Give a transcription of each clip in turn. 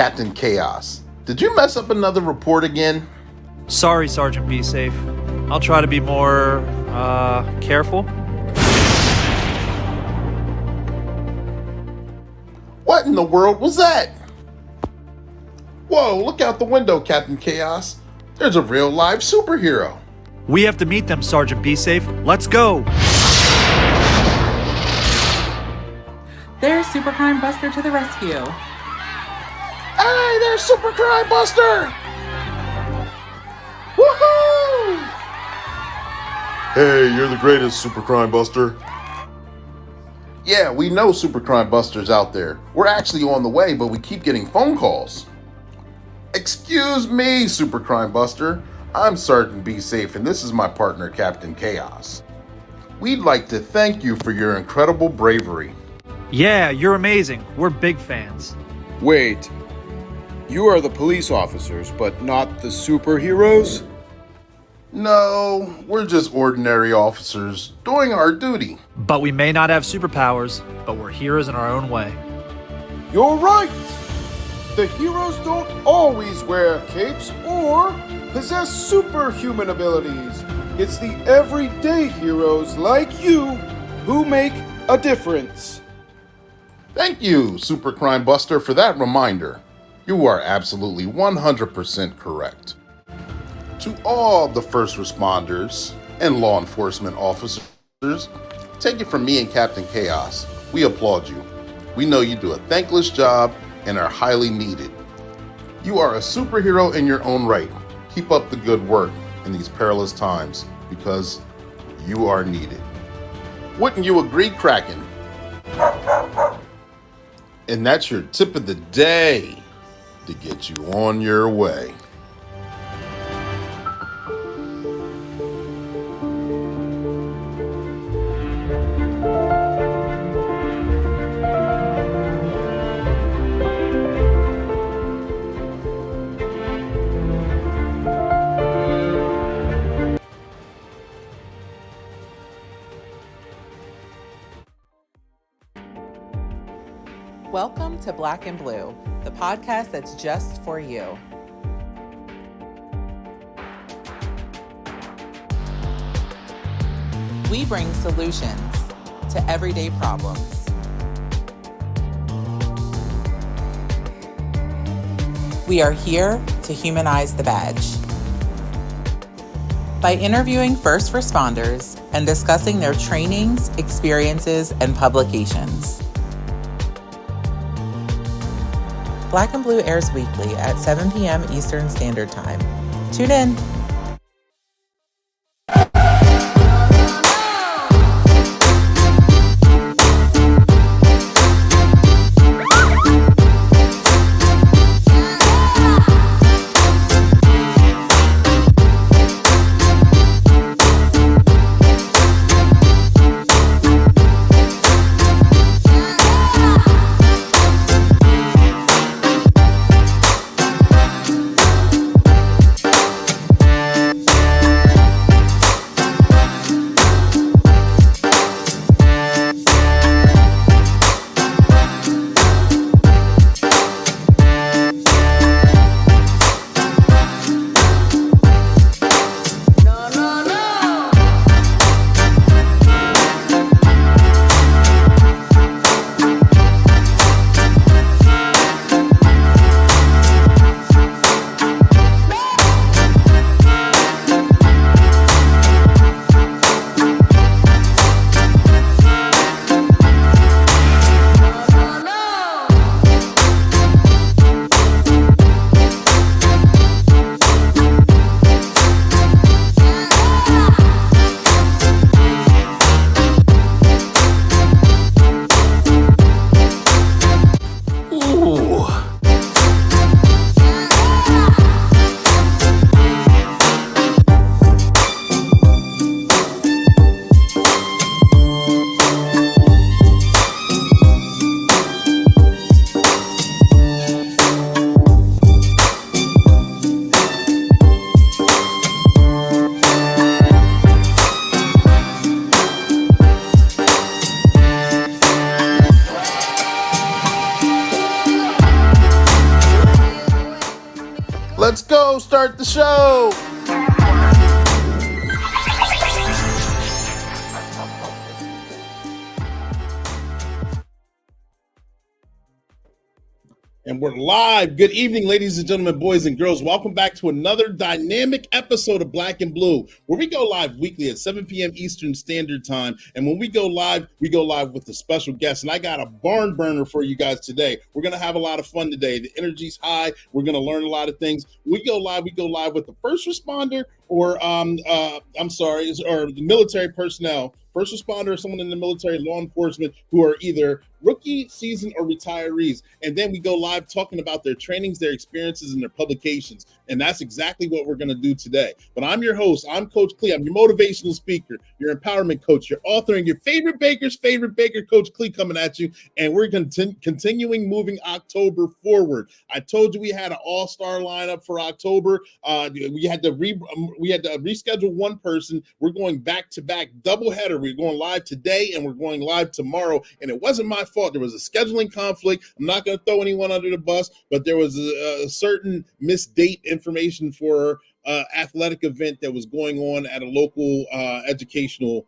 Captain Chaos. Did you mess up another report again? Sorry, Sergeant Be Safe. I'll try to be more, careful. What in the world was that? Whoa, look out the window, Captain Chaos. There's a real live superhero. We have to meet them, Sergeant Be Safe. Let's go! There's Super Crime Buster to the rescue. Hey, there's Super Crime Buster! Woohoo! Hey, you're the greatest, Super Crime Buster. Yeah, we know Super Crime Buster's out there. We're actually on the way, but we keep getting phone calls. Excuse me, Super Crime Buster. I'm Sergeant Be Safe, and this is my partner, Captain Chaos. We'd like to thank you for your incredible bravery. Yeah, you're amazing. We're big fans. Wait, you are the police officers, but not the superheroes? No, we're just ordinary officers doing our duty. But we may not have superpowers, but we're heroes in our own way. You're right! The heroes don't always wear capes or possess superhuman abilities. It's the everyday heroes like you who make a difference. Thank you, Super Crime Buster, for that reminder. You are absolutely 100% correct. To all the first responders and law enforcement officers, take it from me and Captain Chaos. We applaud you. We know you do a thankless job and are highly needed. You are a superhero in your own right. Keep up the good work in these perilous times because you are needed. Wouldn't you agree, Kraken? And that's your tip of the day to get you on your way. Welcome to Black and Blue, the podcast that's just for you. We bring solutions to everyday problems. We are here to humanize the badge. By interviewing first responders and discussing their trainings, experiences, and publications. Black and Blue airs weekly at 7 p.m. Eastern Standard Time. Tune in. start the show. And we're live. Good evening, ladies and gentlemen, boys and girls. Welcome back to another dynamic episode of Black and Blue, where we go live weekly at 7 p.m. Eastern Standard Time. And when we go live with a special guest. And I got a barn burner for you guys today. We're going to have a lot of fun today. The energy's high. We're going to learn a lot of things. We go live with the first responder or the military personnel. First responder or someone in the military, law enforcement, who are either rookie, seasoned, or retirees. And then we go live talking about their trainings, their experiences, and their publications. And that's exactly what we're going to do today. But I'm your host. I'm Coach Clee. I'm your motivational speaker, your empowerment coach, your author, and your favorite baker's favorite baker, Coach Clee, coming at you. And we're continuing moving October forward. I told you we had an all-star lineup for October. We had to reschedule one person. We're going back-to-back doubleheader. We're going live today and we're going live tomorrow. And it wasn't my fault. There was a scheduling conflict. I'm not going to throw anyone under the bus, but there was a certain missed date information for athletic event that was going on at a local educational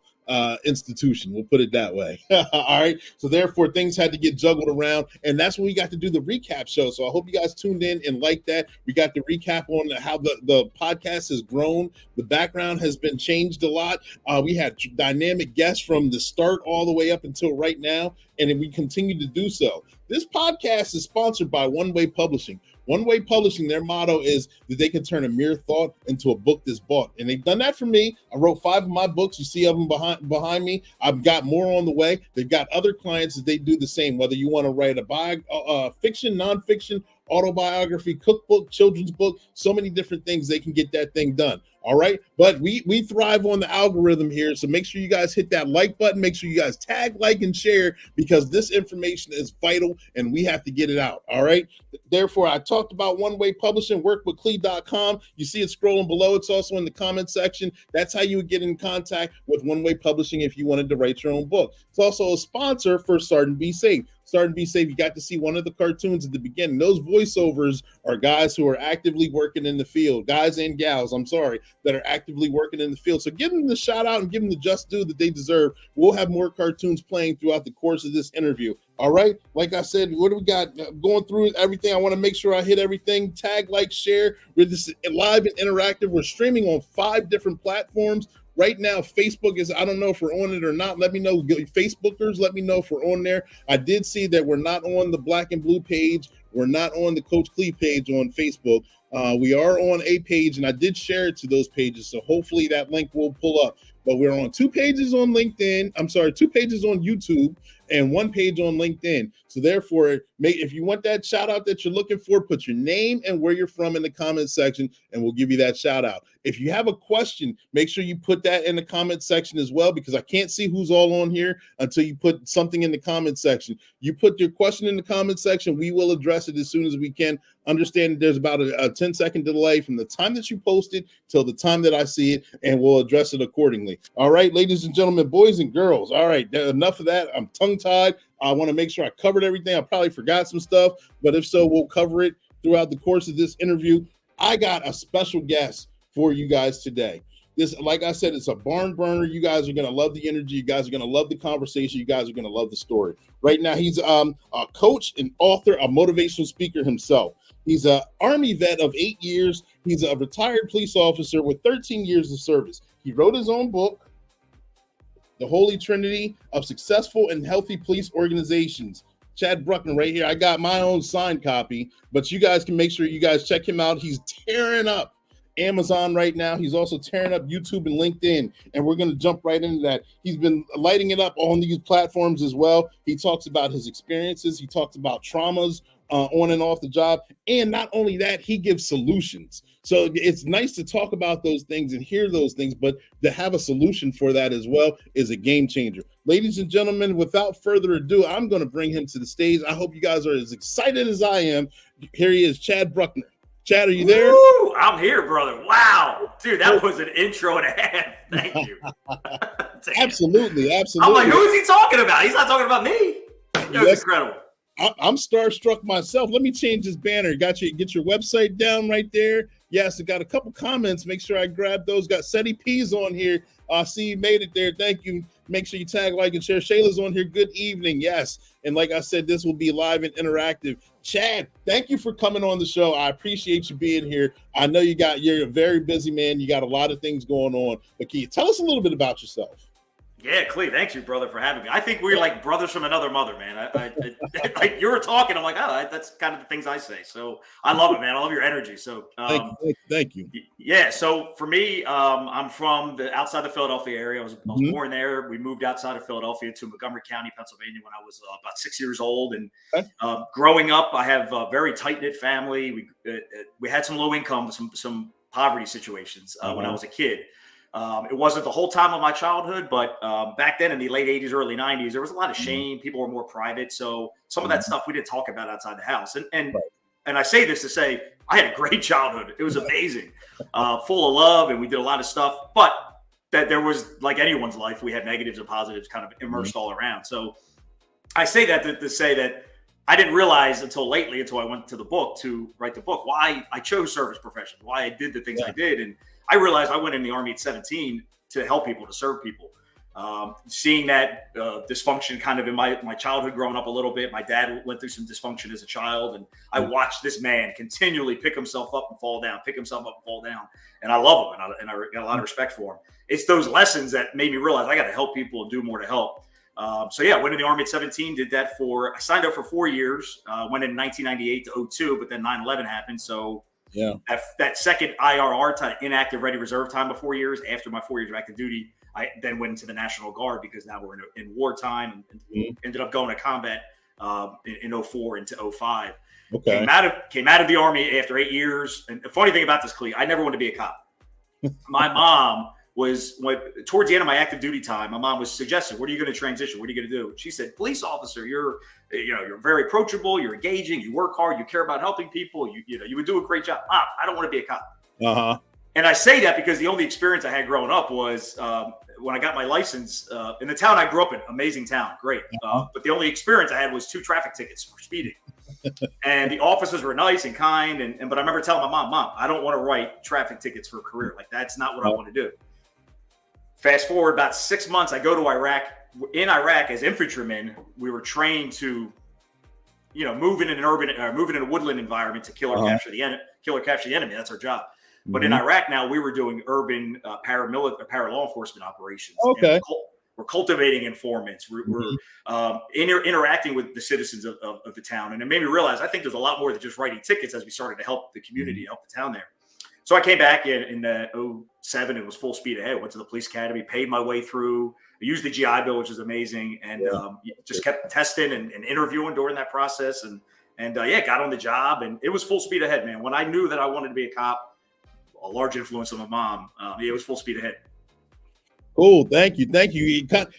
institution. We'll put it that way. All right. So therefore, things had to get juggled around, and that's when we got to do the recap show. So I hope you guys tuned in and liked that. We got the recap on how the podcast has grown. The background has been changed a lot. We had dynamic guests from the start all the way up until right now, and we continue to do so. This podcast is sponsored by One Way Publishing. One Way Publishing, their motto is that they can turn a mere thought into a book that's bought. And they've done that for me. I wrote 5 of my books. You see of them behind me. I've got more on the way. They've got other clients that they do the same, whether you want to write a fiction, nonfiction, autobiography, cookbook, children's book, so many different things. They can get that thing done. All right. But we thrive on the algorithm here. So make sure you guys hit that like button. Make sure you guys tag, like, and share, because this information is vital and we have to get it out. All right. Therefore, I talked about One Way Publishing, workwithclee.com. You see it scrolling below. It's also in the comment section. That's how you would get in contact with One Way Publishing if you wanted to write your own book. It's also a sponsor for Start and Be Safe. Start and Be Safe. You got to see one of the cartoons at the beginning. Those voiceovers are guys who are actively working in the field, guys and gals, that are actively working in the field. So give them the shout out and give them the just due that they deserve. We'll have more cartoons playing throughout the course of this interview. All right. Like I said, what do we got going through everything? I want to make sure I hit everything. Tag, like, share. We're just live and interactive. We're streaming on 5 different platforms. Right now, Facebook is, I don't know if we're on it or not. Let me know. Facebookers, let me know if we're on there. I did see that we're not on the Black and Blue page. We're not on the Coach Clee page on Facebook. We are on a page, and I did share it to those pages. So hopefully that link will pull up. But we're on 2 pages on LinkedIn. 2 pages on YouTube and 1 page on LinkedIn. So therefore, if you want that shout out that you're looking for, put your name and where you're from in the comment section, and we'll give you that shout out. If you have a question, make sure you put that in the comment section as well, because I can't see who's all on here until you put something in the comment section. You put your question in the comment section, we will address it as soon as we can. Understand that there's about a 10-second delay from the time that you post it till the time that I see it, and we'll address it accordingly. All right, ladies and gentlemen, boys and girls. All right, enough of that. I'm tongue-tied. I want to make sure I covered everything. I probably forgot some stuff, but if so, we'll cover it throughout the course of this interview. I got a special guest for you guys today. This, like I said, it's a barn burner. You guys are going to love the energy. You guys are going to love the conversation. You guys are going to love the story. Right now, he's a coach, an author, a motivational speaker himself. He's an Army vet of 8 years. He's a retired police officer with 13 years of service. He wrote his own book, The Holy Trinity of Successful and Healthy Police Organizations. Chad Bruckner right here. I got my own signed copy, but you guys can make sure you guys check him out. He's tearing up Amazon right now. He's also tearing up YouTube and LinkedIn, and we're going to jump right into that. He's been lighting it up on these platforms as well. He talks about his experiences. He talks about traumas on and off the job. And not only that, he gives solutions. So it's nice to talk about those things and hear those things, but to have a solution for that as well is a game changer. Ladies and gentlemen, without further ado, I'm going to bring him to the stage. I hope you guys are as excited as I am. Here he is, Chad Bruckner. Chad, are you there? Woo, I'm here, brother. Wow. Dude, that was an intro and a half. Thank you. Absolutely. I'm like, who is he talking about? He's not talking about me. It was incredible. I'm starstruck myself. Let me change this banner. Get your website down right there. Yes, I got a couple comments. Make sure I grab those. Got Seti P's on here. See you made it there. Thank you. Make sure you tag, like, and share. Shayla's on here. Good evening. Yes. And like I said, this will be live and interactive. Chad, thank you for coming on the show. I appreciate you being here. I know you're a very busy man. You got a lot of things going on. But can you tell us a little bit about yourself? Yeah, Clee, thanks you, brother, for having me. I think we're like brothers from another mother, man. Like you were talking, I'm like, that's kind of the things I say. So I love it, man. I love your energy. So thank you. Yeah. So for me, I'm from outside the Philadelphia area. I was born there. We moved outside of Philadelphia to Montgomery County, Pennsylvania, when I was about 6 years old. And growing up, I have a very tight knit family. We had some low income, some poverty situations when I was a kid. It wasn't the whole time of my childhood, but back then in the late 80s, early 90s, there was a lot of shame. People were more private. So some of that stuff we didn't talk about outside the house. And I say this to say I had a great childhood. It was amazing, full of love. And we did a lot of stuff. But that there was, like anyone's life, we had negatives and positives kind of immersed all around. So I say that to say that I didn't realize until I went to the book to write the book, why I chose service professions, why I did the things I did. And I realized I went in the Army at 17 to help people, to serve people. Seeing that dysfunction kind of in my childhood growing up a little bit. My dad went through some dysfunction as a child, and I watched this man continually pick himself up and fall down, And I love him, and I got a lot of respect for him. It's those lessons that made me realize I got to help people and do more to help. So yeah, went in the Army at 17, did that I signed up for 4 years, went in 1998 to 02, but then 9/11 happened. So yeah, that second IRR time, inactive ready reserve time of 4 years, after my 4 years of active duty, I then went into the National Guard because now we're in wartime, and ended up going to combat in 04 into 05. Okay. Came out of the Army after 8 years. And the funny thing about this, Clee, I never wanted to be a cop. My mom towards the end of my active duty time, my mom was suggesting, what are you going to transition? What are you going to do? She said, police officer, you're very approachable, you're engaging, you work hard, you care about helping people, you would do a great job. Mom, I don't want to be a cop. And I say that because the only experience I had growing up was when I got my license in the town I grew up in, amazing town, great. But the only experience I had was 2 traffic tickets for speeding. And the officers were nice and kind. But I remember telling my mom, I don't want to write traffic tickets for a career. Like, that's not what I want to do. Fast forward about 6 months, I go to Iraq. In Iraq, as infantrymen, we were trained to, move in a woodland environment to kill or capture the enemy. That's our job. But in Iraq now, we were doing urban para-law enforcement operations. Okay. We're cultivating informants. We're interacting with the citizens of the town. And it made me realize, I think there's a lot more than just writing tickets as we started to help the community, help the town there. So I came back in 07. It was full speed ahead. Went to the police academy, paid my way through. I used the GI Bill, which is amazing, and just kept testing and interviewing during that process. And got on the job, and it was full speed ahead, man. When I knew that I wanted to be a cop, a large influence of my mom, it was full speed ahead. Cool. Thank you.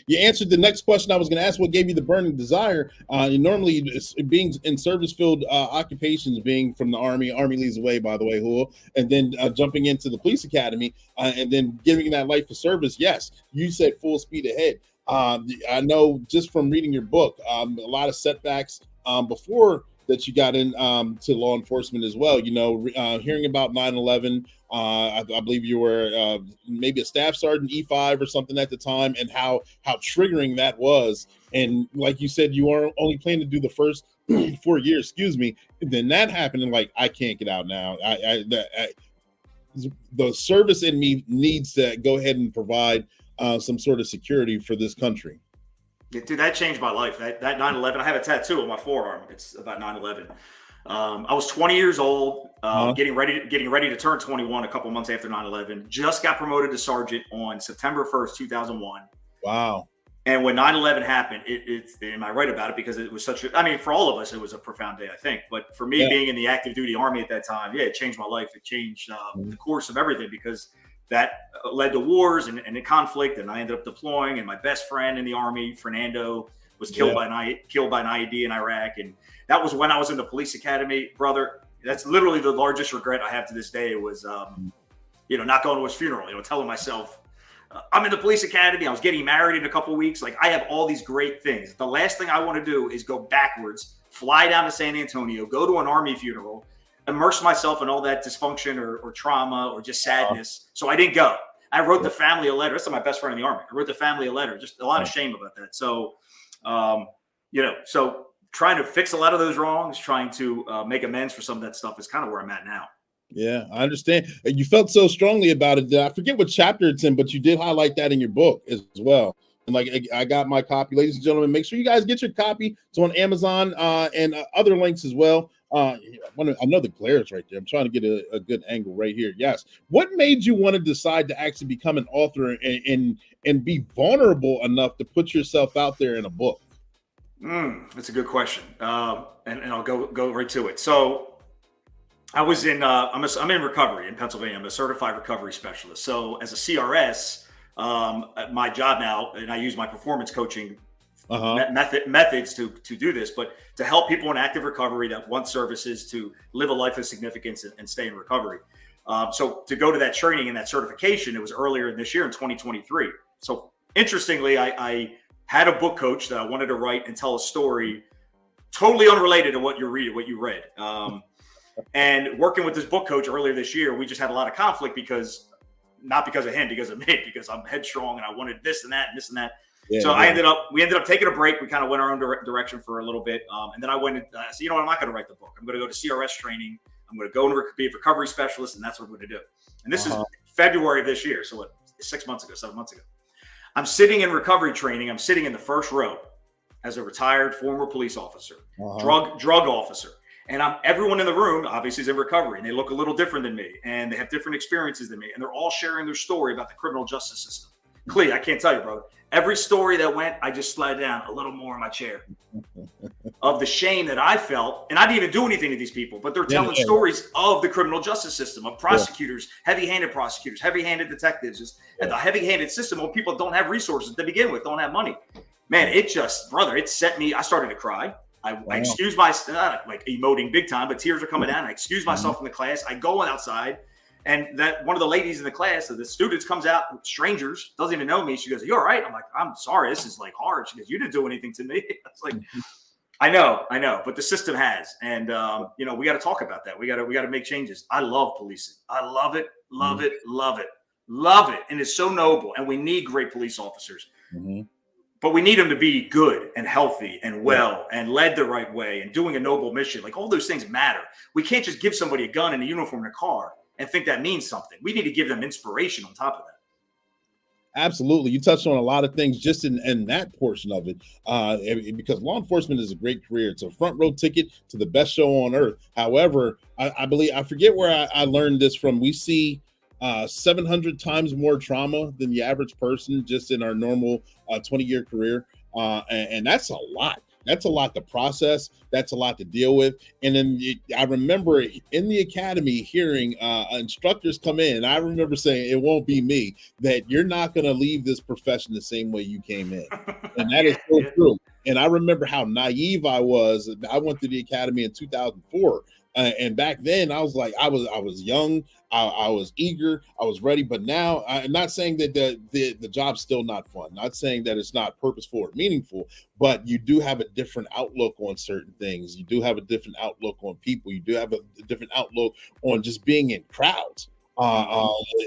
You answered the next question I was going to ask. What gave you the burning desire? Normally, being in service-filled occupations, being from the Army leads the way, by the way, Hul, and then jumping into the police academy, and then giving that life of service. Yes, you said full speed ahead. I know just from reading your book, a lot of setbacks before that you got in to law enforcement as well. Hearing about 9/11. I believe you were maybe a staff sergeant, E5 or something at the time, and how triggering that was. And like you said, you are only planning to do the first 4 years, excuse me. And then that happened, and like, I can't get out now. The service in me needs to go ahead and provide some sort of security for this country. Yeah, dude, that changed my life. That 9/11, I have a tattoo on my forearm. It's about 9/11. I was 20 years old, getting ready to turn 21 a couple months after 9/11. Just got promoted to sergeant on September 1st, 2001. Wow. And when 9/11 happened, and I write about it because it was for all of us, it was a profound day, I think. But for me, being in the active duty Army at that time, it changed my life. It changed the course of everything, because that led to wars and conflict. And I ended up deploying, and my best friend in the Army, Fernando, was killed by an IED in Iraq. And that was when I was in the police academy, brother. That's literally the largest regret I have to this day. It was, not going to his funeral, telling myself, I'm in the police academy. I was getting married in a couple of weeks. Like, I have all these great things. The last thing I want to do is go backwards, fly down to San Antonio, go to an Army funeral, immerse myself in all that dysfunction or trauma or just sadness. So I didn't go. I wrote the family a letter. This is my best friend in the Army. I wrote the family a letter. Just a lot of shame about that. So, so trying to fix a lot of those wrongs, trying to make amends for some of that stuff is kind of where I'm at now. Yeah, I understand. You felt so strongly about it that I forget what chapter it's in, but you did highlight that in your book as well. And like, I got my copy, ladies and gentlemen. Make sure you guys get your copy. It's on Amazon and other links as well. I know the glare is right there. I'm trying to get a good angle right here. Yes. What made you want to decide to actually become an author and be vulnerable enough to put yourself out there in a book? That's a good question. And I'll go right to it. So I was in, I'm in recovery in Pennsylvania. I'm a certified recovery specialist. So as a CRS, my job now, and I use my performance coaching methods to do this, but to help people in active recovery that want services to live a life of significance and stay in recovery. So to go to that training and that certification, it was earlier this year in 2023. So interestingly, I had a book coach that I wanted to write and tell a story totally unrelated to what you read. And working with this book coach earlier this year, we just had a lot of conflict not because of him, because of me, because I'm headstrong and I wanted this and that and this and that. Yeah, so we ended up taking a break. We kind of went our own direction for a little bit. And then I went and I said, you know what, I'm not going to write the book. I'm going to go to CRS training. I'm going to go and be a recovery specialist. And that's what I'm going to do. And this is February of this year. So 7 months ago, I'm sitting in recovery training. I'm sitting in the first row as a retired former police officer, drug officer. And everyone in the room obviously is in recovery, and they look a little different than me, and they have different experiences than me, and they're all sharing their story about the criminal justice system. Clee, I can't tell you, brother. Every story that went, I just slid down a little more in my chair of the shame that I felt, and I didn't even do anything to these people, but they're telling stories of the criminal justice system, of prosecutors, heavy-handed prosecutors, heavy-handed detectives, and the heavy-handed system where people don't have resources to begin with, don't have money. Man, it set me. I started to cry. I excuse myself, not like emoting big time, but tears are coming down. I excuse myself from the class. I go outside, and that one of the ladies in the class, the students, comes out, strangers, doesn't even know me. She goes, "You all right?" I'm like, "I'm sorry. This is like hard." She goes, "You didn't do anything to me." It's like, I know, but the system has, and we got to talk about that. We got to make changes. I love policing. I love it, love it, and it's so noble. And we need great police officers. But we need them to be good and healthy and well and led the right way and doing a noble mission. Like, all those things matter. We can't just give somebody a gun and a uniform and a car and think that means something. We need to give them inspiration on top of that. Absolutely. You touched on a lot of things just in that portion of it, because law enforcement is a great career. It's a front row ticket to the best show on earth. However, I forget where I learned this from. We see 700 times more trauma than the average person just in our normal 20-year career. And that's a lot. That's a lot to process. That's a lot to deal with. And then I remember in the academy hearing instructors come in, and I remember saying, it won't be me, that you're not going to leave this profession the same way you came in. And that is so true. And I remember how naive I was. I went to the academy in 2004. And back then I was like, I was young, I was eager, I was ready. But now, I'm not saying that the job's still not fun, not saying that it's not purposeful or meaningful, but you do have a different outlook on certain things. You do have a different outlook on people. You do have a different outlook on just being in crowds.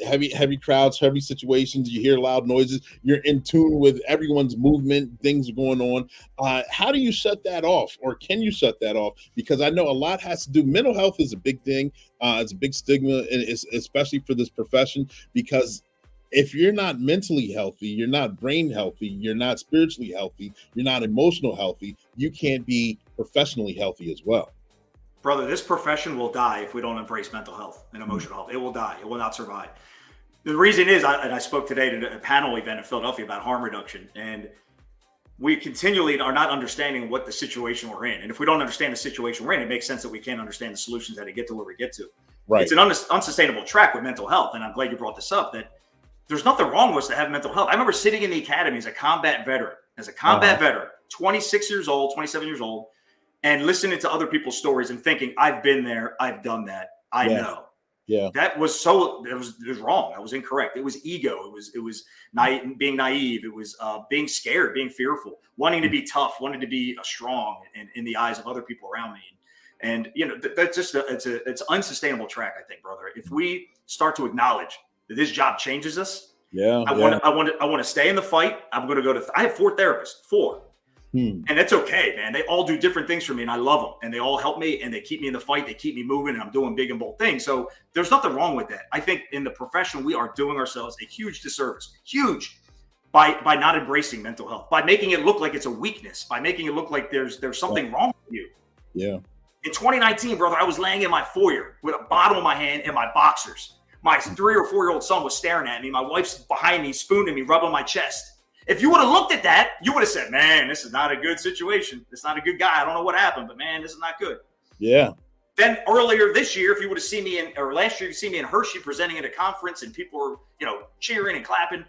Heavy crowds, heavy situations. You hear loud noises. You're in tune with everyone's movement. Things are going on. How do you shut that off, or can you shut that off? Because I know a lot has to do. Mental health is a big thing. It's a big stigma, and especially for this profession. Because if you're not mentally healthy, you're not brain healthy, you're not spiritually healthy, you're not emotional healthy, you can't be professionally healthy as well. Brother, this profession will die if we don't embrace mental health and emotional health. It will die. It will not survive. The reason is, I spoke today at a panel event in Philadelphia about harm reduction, and we continually are not understanding what the situation we're in. And if we don't understand the situation we're in, it makes sense that we can't understand the solutions that to get to where we get to. Right. It's an unsustainable track with mental health, and I'm glad you brought this up, that there's nothing wrong with us to have mental health. I remember sitting in the academy as a combat veteran, 26 years old, 27 years old, and listening to other people's stories and thinking, I've been there, I've done that, I know. Yeah, that was it was wrong. That was incorrect. It was ego. It was being naive. It was being scared, being fearful, wanting to be tough, wanting to be strong in the eyes of other people around me. And that's just it's unsustainable track, I think, brother. If we start to acknowledge that this job changes us, I want to stay in the fight. I'm going to go to. I have 4 therapists, 4. And it's okay, man. They all do different things for me, and I love them. And they all help me, and they keep me in the fight. They keep me moving, and I'm doing big and bold things. So there's nothing wrong with that. I think in the profession, we are doing ourselves a huge disservice, by not embracing mental health, by making it look like it's a weakness, by making it look like there's something wrong with you. Yeah. In 2019, brother, I was laying in my foyer with a bottle in my hand and my boxers. My 3 or 4-year-old son was staring at me. My wife's behind me, spooning me, rubbing my chest. If you would have looked at that, you would have said, man, this is not a good situation. It's not a good guy. I don't know what happened, but man, this is not good. Yeah. Then earlier this year, if you would have seen me or last year, you see me in Hershey presenting at a conference and people were, cheering and clapping,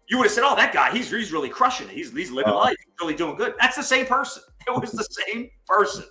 you would have said, oh, that guy, he's really crushing it. He's living life. He's really doing good. That's the same person. It was the same person.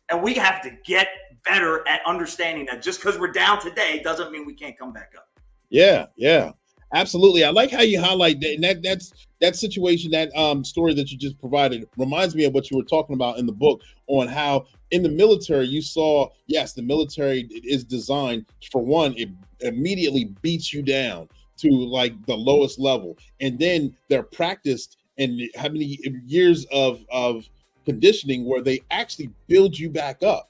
And we have to get better at understanding that just because we're down today doesn't mean we can't come back up. Yeah. Yeah. Absolutely. I like how you highlight that. And that situation, that story that you just provided reminds me of what you were talking about in the book on how in the military you saw, yes, the military is designed for one, it immediately beats you down to like the lowest level. And then they're practiced and how many years of conditioning where they actually build you back up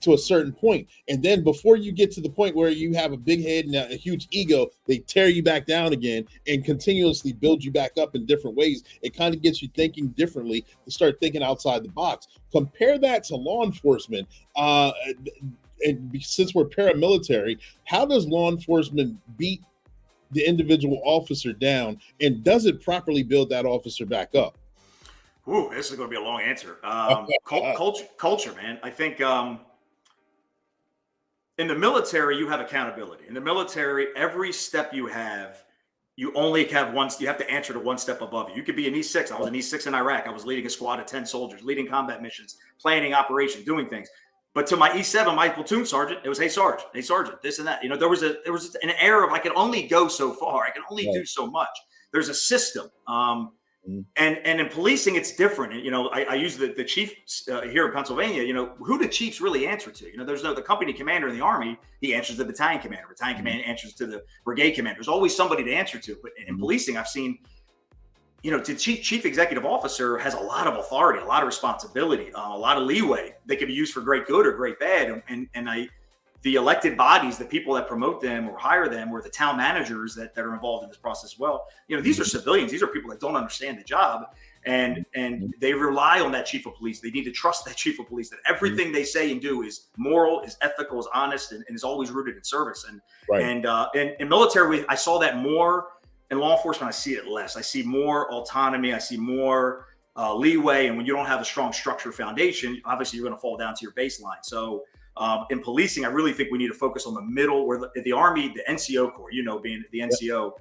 to a certain point. And then before you get to the point where you have a big head and a huge ego, they tear you back down again and continuously build you back up in different ways. It kind of gets you thinking differently to start thinking outside the box. Compare that to law enforcement. And since we're paramilitary, how does law enforcement beat the individual officer down, and does it properly build that officer back up? Ooh, this is going to be a long answer. Culture, man. I think in the military, you have accountability. In the military, every step you have, you only have one. You have to answer to one step above you. You could be an E6. I was an E6 in Iraq. I was leading a squad of 10 soldiers, leading combat missions, planning operations, doing things. But to my E7, my platoon sergeant, it was, hey, sergeant, this and that. There was an air of I can only go so far. I can only do so much. There's a system. And in policing, it's different. I use the chief here in Pennsylvania. Who do chiefs really answer to? There's the company commander in the Army. He answers to the battalion commander. Battalion commander answers to the brigade commander. There's always somebody to answer to. But in policing, I've seen, the chief executive officer has a lot of authority, a lot of responsibility, a lot of leeway. They can be used for great good or great bad. The elected bodies, the people that promote them or hire them, or the town managers that are involved in this process as well. These are civilians. These are people that don't understand the job, and they rely on that chief of police. They need to trust that chief of police, that everything they say and do is moral, is ethical, is honest, and is always rooted in service. And in military, I saw that more. In law enforcement, I see it less. I see more autonomy. I see more leeway. And when you don't have a strong structure foundation, obviously you're going to fall down to your baseline. So in policing, I really think we need to focus on the middle, where the Army, the NCO Corps, being the NCO,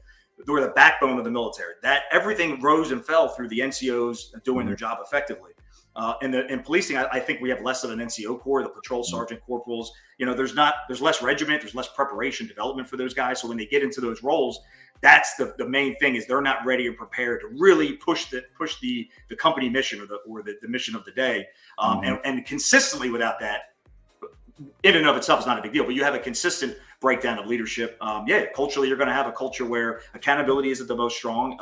they were the backbone of the military. That everything rose and fell through the NCOs doing their job effectively. In policing, I think we have less of an NCO Corps, the patrol sergeant, corporals. There's less regiment, there's less preparation, development for those guys. So when they get into those roles, that's the main thing, is they're not ready or prepared to really push the company mission or the mission of the day. And consistently without that, in and of itself is not a big deal, but you have a consistent breakdown of leadership. Culturally, you're going to have a culture where accountability isn't the most strong.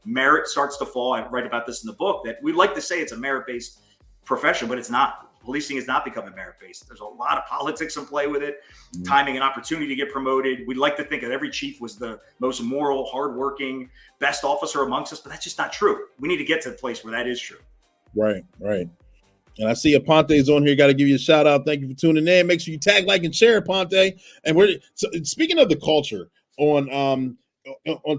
Merit starts to fall. I write about this in the book, that we like to say it's a merit-based profession, but it's not. Policing is not becoming merit-based. There's a lot of politics in play with it, timing and opportunity to get promoted. We'd like to think that every chief was the most moral, hardworking, best officer amongst us, but that's just not true. We need to get to the place where that is true. Right. And I see Aponte's on here. Got to give you a shout out. Thank you for tuning in. Make sure you tag, like, and share, Aponte. And speaking of the culture on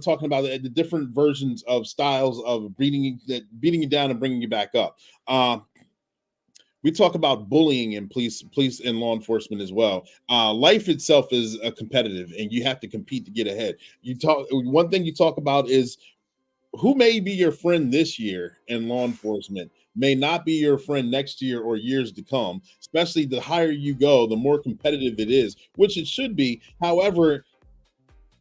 talking about the different versions of styles of beating you down and bringing you back up. We talk about bullying in police and law enforcement as well. Life itself is competitive, and you have to compete to get ahead. One thing you talk about is who may be your friend this year in law enforcement may not be your friend next year or years to come. Especially the higher you go, the more competitive it is, which it should be. However,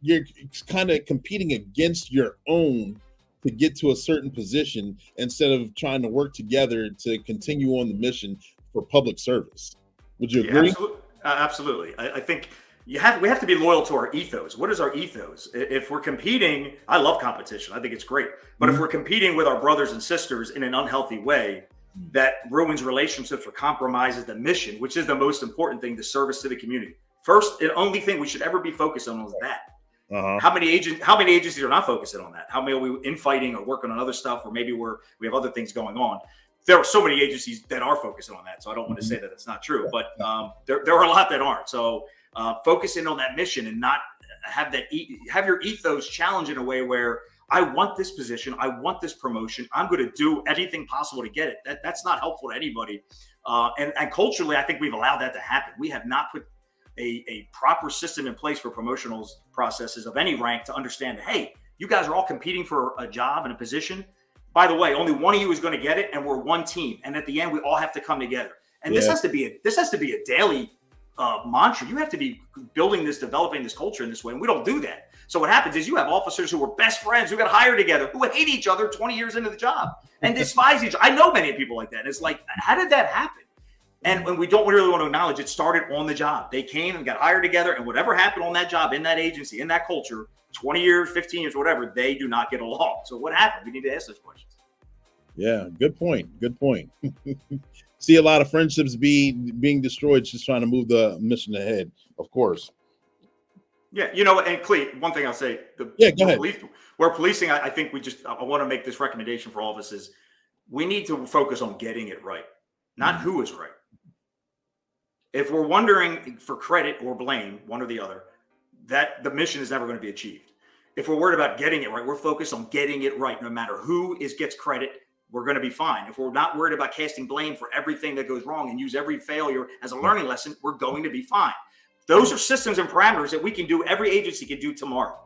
you're kind of competing against your own to get to a certain position, instead of trying to work together to continue on the mission for public service. Yeah, Would you agree? Absolutely. I think we have to be loyal to our ethos. What is our ethos? If we're competing, I love competition. I think it's great. But if we're competing with our brothers and sisters in an unhealthy way, that ruins relationships or compromises the mission, which is the most important thing, the service to the community. First and only thing we should ever be focused on is that. How many agencies are not focusing on that? How many are we infighting or working on other stuff, or maybe we have other things going on? There are so many agencies that are focusing on that, so I don't want to say that it's not true, but there are a lot that aren't. So focusing on that mission and not have your ethos challenge in a way where I want this position, I want this promotion, I'm going to do anything possible to get it. That's not helpful to anybody. And culturally, I think we've allowed that to happen. We have not put a proper system in place for promotional processes of any rank to understand that, hey, you guys are all competing for a job and a position. By the way, only one of you is going to get it, and we're one team. And at the end, we all have to come together. And this has to be a daily mantra. You have to be developing this culture in this way, and we don't do that. So what happens is you have officers who were best friends, who got hired together, who hate each other 20 years into the job and despise each other. I know many people like that. It's like, how did that happen? And when we don't really want to acknowledge it, started on the job. They came and got hired together, and whatever happened on that job, in that agency, in that culture, 20 years, 15 years, whatever, they do not get along. So what happened? We need to ask those questions. Yeah, good point. Good point. See a lot of friendships being destroyed just trying to move the mission ahead, of course. Yeah, and Clete, one thing I'll say. Go ahead. Where policing, I think I want to make this recommendation for all of us is we need to focus on getting it right, not who is right. If we're wondering for credit or blame, one or the other, that the mission is never going to be achieved. If we're worried about getting it right, we're focused on getting it right. No matter who gets credit, we're going to be fine. If we're not worried about casting blame for everything that goes wrong and use every failure as a learning lesson, we're going to be fine. Those are systems and parameters that we can do. Every agency can do tomorrow.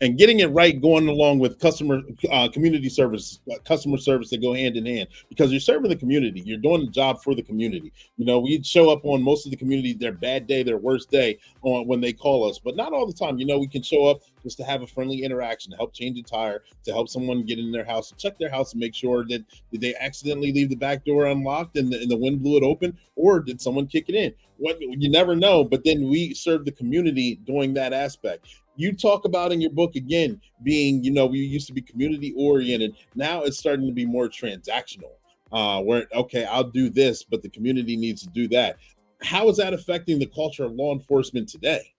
And getting it right, going along with community service, customer service that go hand in hand, because you're serving the community. You're doing the job for the community. We show up on most of the community, their bad day, their worst day when they call us, but not all the time. We can show up just to have a friendly interaction, to help change a tire, to help someone get in their house, to check their house and make sure that did they accidentally leave the back door unlocked and the wind blew it open, or did someone kick it in? You never know, but then we serve the community doing that aspect. You talk about in your book, again, being, we used to be community oriented. Now it's starting to be more transactional, where, okay, I'll do this, but the community needs to do that. How is that affecting the culture of law enforcement today?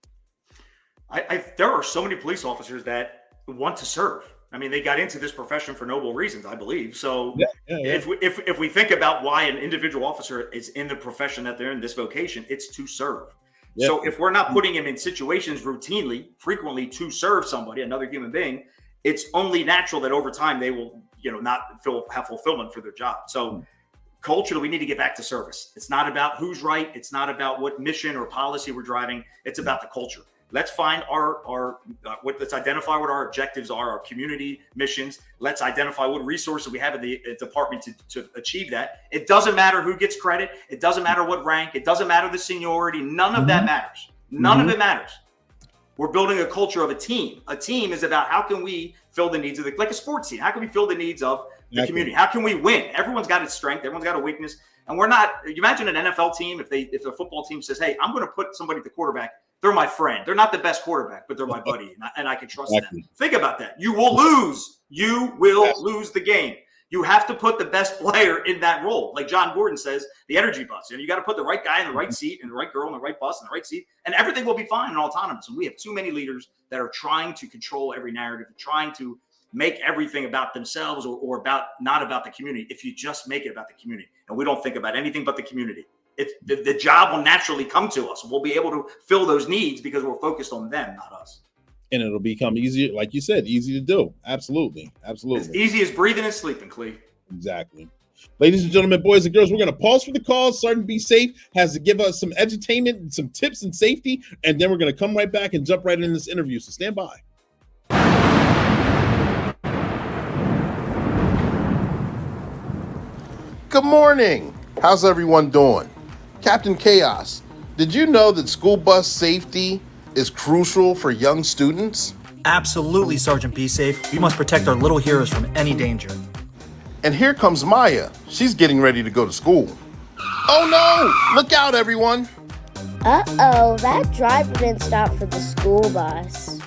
There are so many police officers that want to serve. I mean, they got into this profession for noble reasons, I believe. So if we think about why an individual officer is in the profession that they're in, this vocation, it's to serve. Yep. So if we're not putting him in situations routinely, frequently to serve somebody, another human being, it's only natural that over time they will, not have fulfillment for their job. So culturally, we need to get back to service. It's not about who's right. It's not about what mission or policy we're driving. It's about the culture. Let's find let's identify what our objectives are, our community missions. Let's identify what resources we have in the department to achieve that. It doesn't matter who gets credit. It doesn't matter what rank. It doesn't matter the seniority. None of that matters. None of it matters. We're building a culture of a team. A team is about how can we fill the needs of like a sports team. How can we fill the needs of the community? How can we win? Everyone's got its strength. Everyone's got a weakness. And we're not, you imagine an NFL team, if the football team says, hey, I'm going to put somebody at the quarterback. They're my friend. They're not the best quarterback, but they're my buddy, and I can trust them. Think about that. You will lose. You will lose the game. You have to put the best player in that role. Like John Gordon says, the energy bus. You got to put the right guy in the right seat and the right girl in the right bus in the right seat, and everything will be fine and autonomous. And we have too many leaders that are trying to control every narrative, trying to make everything about themselves or not about the community. If you just make it about the community, and we don't think about anything but the community, the job will naturally come to us. We'll be able to fill those needs because we're focused on them, not us. And it'll become easier, like you said, easy to do. Absolutely. As easy as breathing and sleeping, Clee. Exactly. Ladies and gentlemen, boys and girls, we're going to pause for the cause. Sergeant Be Safe has to give us some edutainment, some tips and safety, and then we're going to come right back and jump right in this interview. So stand by. Good morning. How's everyone doing? Captain Chaos, did you know that school bus safety is crucial for young students? Absolutely, Sergeant Be Safe. We must protect our little heroes from any danger. And here comes Maya. She's getting ready to go to school. Oh no! Look out, everyone! Uh-oh, that driver didn't stop for the school bus.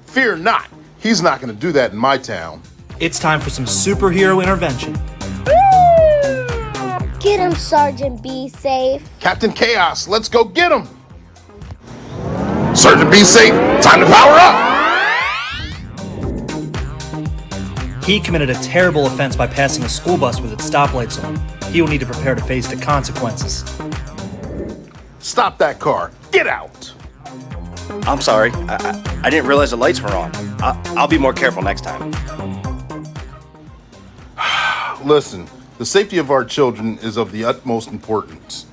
Fear not. He's not going to do that in my town. It's time for some superhero intervention. Get him, Sergeant Be Safe. Captain Chaos, let's go get him! Sergeant Be Safe, time to power up! He committed a terrible offense by passing a school bus with its stoplights on. He will need to prepare to face the consequences. Stop that car. Get out! I'm sorry. I didn't realize the lights were on. I'll be more careful next time. Listen, the safety of our children is of the utmost importance.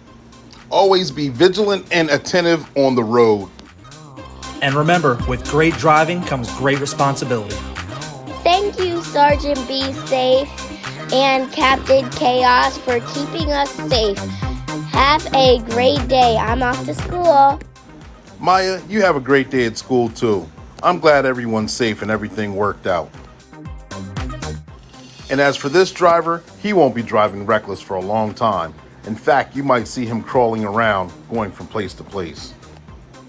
Always be vigilant and attentive on the road. And remember, with great driving comes great responsibility. Thank you, Sergeant Be Safe and Captain Chaos for keeping us safe. Have a great day. I'm off to school. Maya, you have a great day at school too. I'm glad everyone's safe and everything worked out. And as for this driver, he won't be driving reckless for a long time. In fact, you might see him crawling around, going from place to place.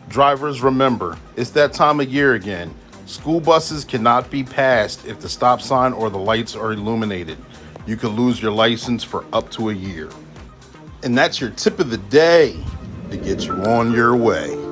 Drivers, remember, it's that time of year again. School buses cannot be passed if the stop sign or the lights are illuminated. You could lose your license for up to a year. And that's your tip of the day to get you on your way.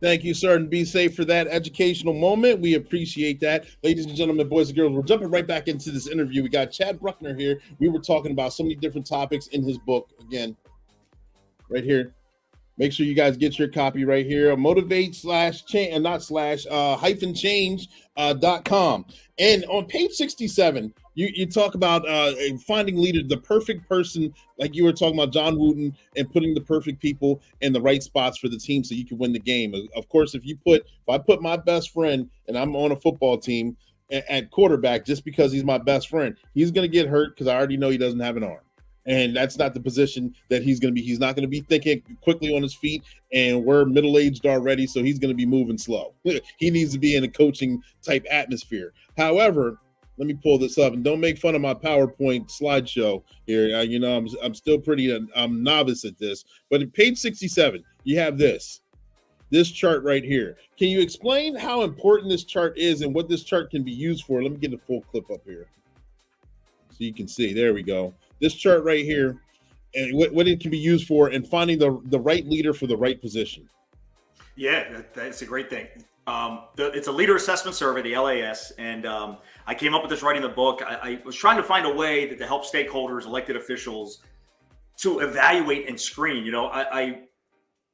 Thank you, Sergeant Be Safe, for that educational moment. We appreciate that. Ladies and gentlemen, boys and girls, we're jumping right back into this interview. We got Chad Bruckner here. We were talking about so many different topics in his book. Again, right here. Make sure you guys get your copy right here. Motivate/change.com. And on page 67, you talk about finding leader, the perfect person, like you were talking about John Wooten, and putting the perfect people in the right spots for the team so you can win the game. Of course, if I put my best friend, and I'm on a football team at quarterback just because he's my best friend, he's going to get hurt because I already know he doesn't have an arm. And that's not the position that he's going to be. He's not going to be thinking quickly on his feet, and we're middle-aged already, so he's going to be moving slow. He needs to be in a coaching type atmosphere. However, let me pull this up, and don't make fun of my PowerPoint slideshow here. I'm still I'm novice at this. But at page 67, you have this chart right here. Can you explain how important this chart is and what this chart can be used for? Let me get a full clip up here so you can see. There we go. This chart right here, and what it can be used for, and finding the right leader for the right position. Yeah, that's a great thing. It's a leader assessment survey, the LAS, and I came up with this writing the book. I was trying to find a way to help stakeholders, elected officials, to evaluate and screen.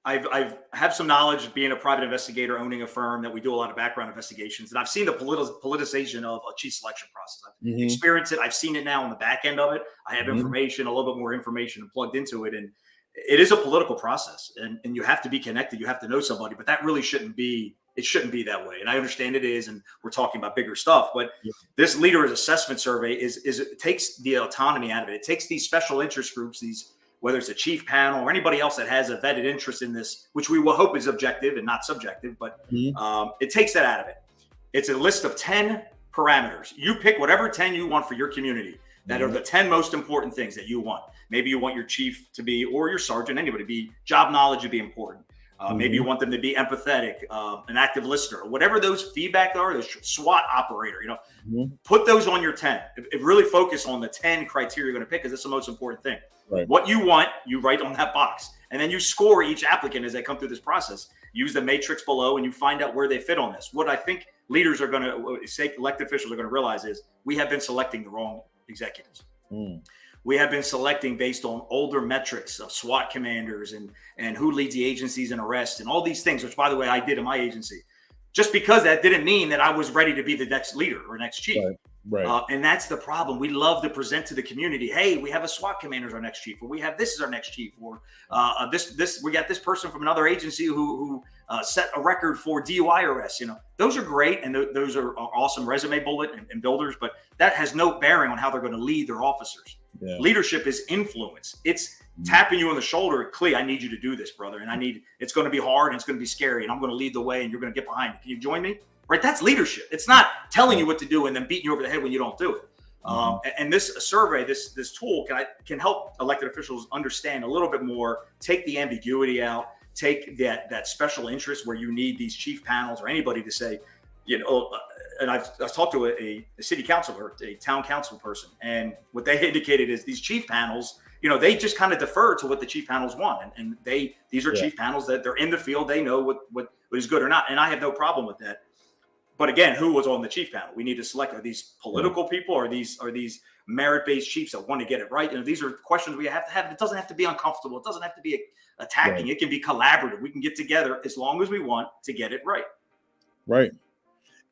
I've have some knowledge being a private investigator, owning a firm that we do a lot of background investigations, and I've seen the politicization of a chief selection process. I've experienced it. I've seen it now on the back end of it. I have information, a little bit more information plugged into it, and it is a political process, and you have to be connected. You have to know somebody, but that really shouldn't be. It shouldn't be that way. And I understand it is, and we're talking about bigger stuff, but this leader assessment survey it takes the autonomy out of it. It takes these special interest groups, whether it's a chief panel or anybody else that has a vetted interest in this, which we will hope is objective and not subjective, but it takes that out of it. It's a list of 10 parameters. You pick whatever 10 you want for your community that are the 10 most important things that you want. Maybe you want your chief to be, or your sergeant, anybody to be, job knowledge would be important. Maybe you want them to be empathetic, an active listener, whatever those feedback are, the SWOT operator, put those on your 10. It really focus on the 10 criteria you're going to pick, because it's the most important thing. Right. What you want, you write on that box, and then you score each applicant as they come through this process. Use the matrix below, and you find out where they fit on this. What I think leaders are going to say, elected officials are going to realize is we have been selecting the wrong executives. We have been selecting based on older metrics of SWAT commanders and who leads the agencies in arrest and all these things, which, by the way, I did in my agency. Just because that didn't mean that I was ready to be the next leader or next chief. Right. Right. And that's the problem. We love to present to the community, hey, we have a SWAT commander as our next chief, or we have this as our next chief, or we got this person from another agency who set a record for DUI arrests. Those are great, and those are awesome resume bullet and builders, but that has no bearing on how they're going to lead their officers. Yeah. Leadership is influence. It's tapping you on the shoulder, Clee, I need you to do this, brother, and it's going to be hard and it's going to be scary, and I'm going to lead the way, and you're going to get behind me. Can you join me? Right, that's leadership. It's not telling you what to do and then beating you over the head when you don't do it. And this survey, this tool can help elected officials understand a little bit more, take the ambiguity out, take that special interest where you need these chief panels or anybody to say, and I've talked to a city council or a town council person, and what they indicated is these chief panels, they just kind of defer to what the chief panels want, and these are chief panels that they're in the field, they know what is good or not, and I have no problem with that. But again, who was on the chief panel? We need to select: are these political people? Are these merit-based chiefs that want to get it right? These are questions we have to have. It doesn't have to be uncomfortable. It doesn't have to be attacking. Right. It can be collaborative. We can get together as long as we want to get it right. Right.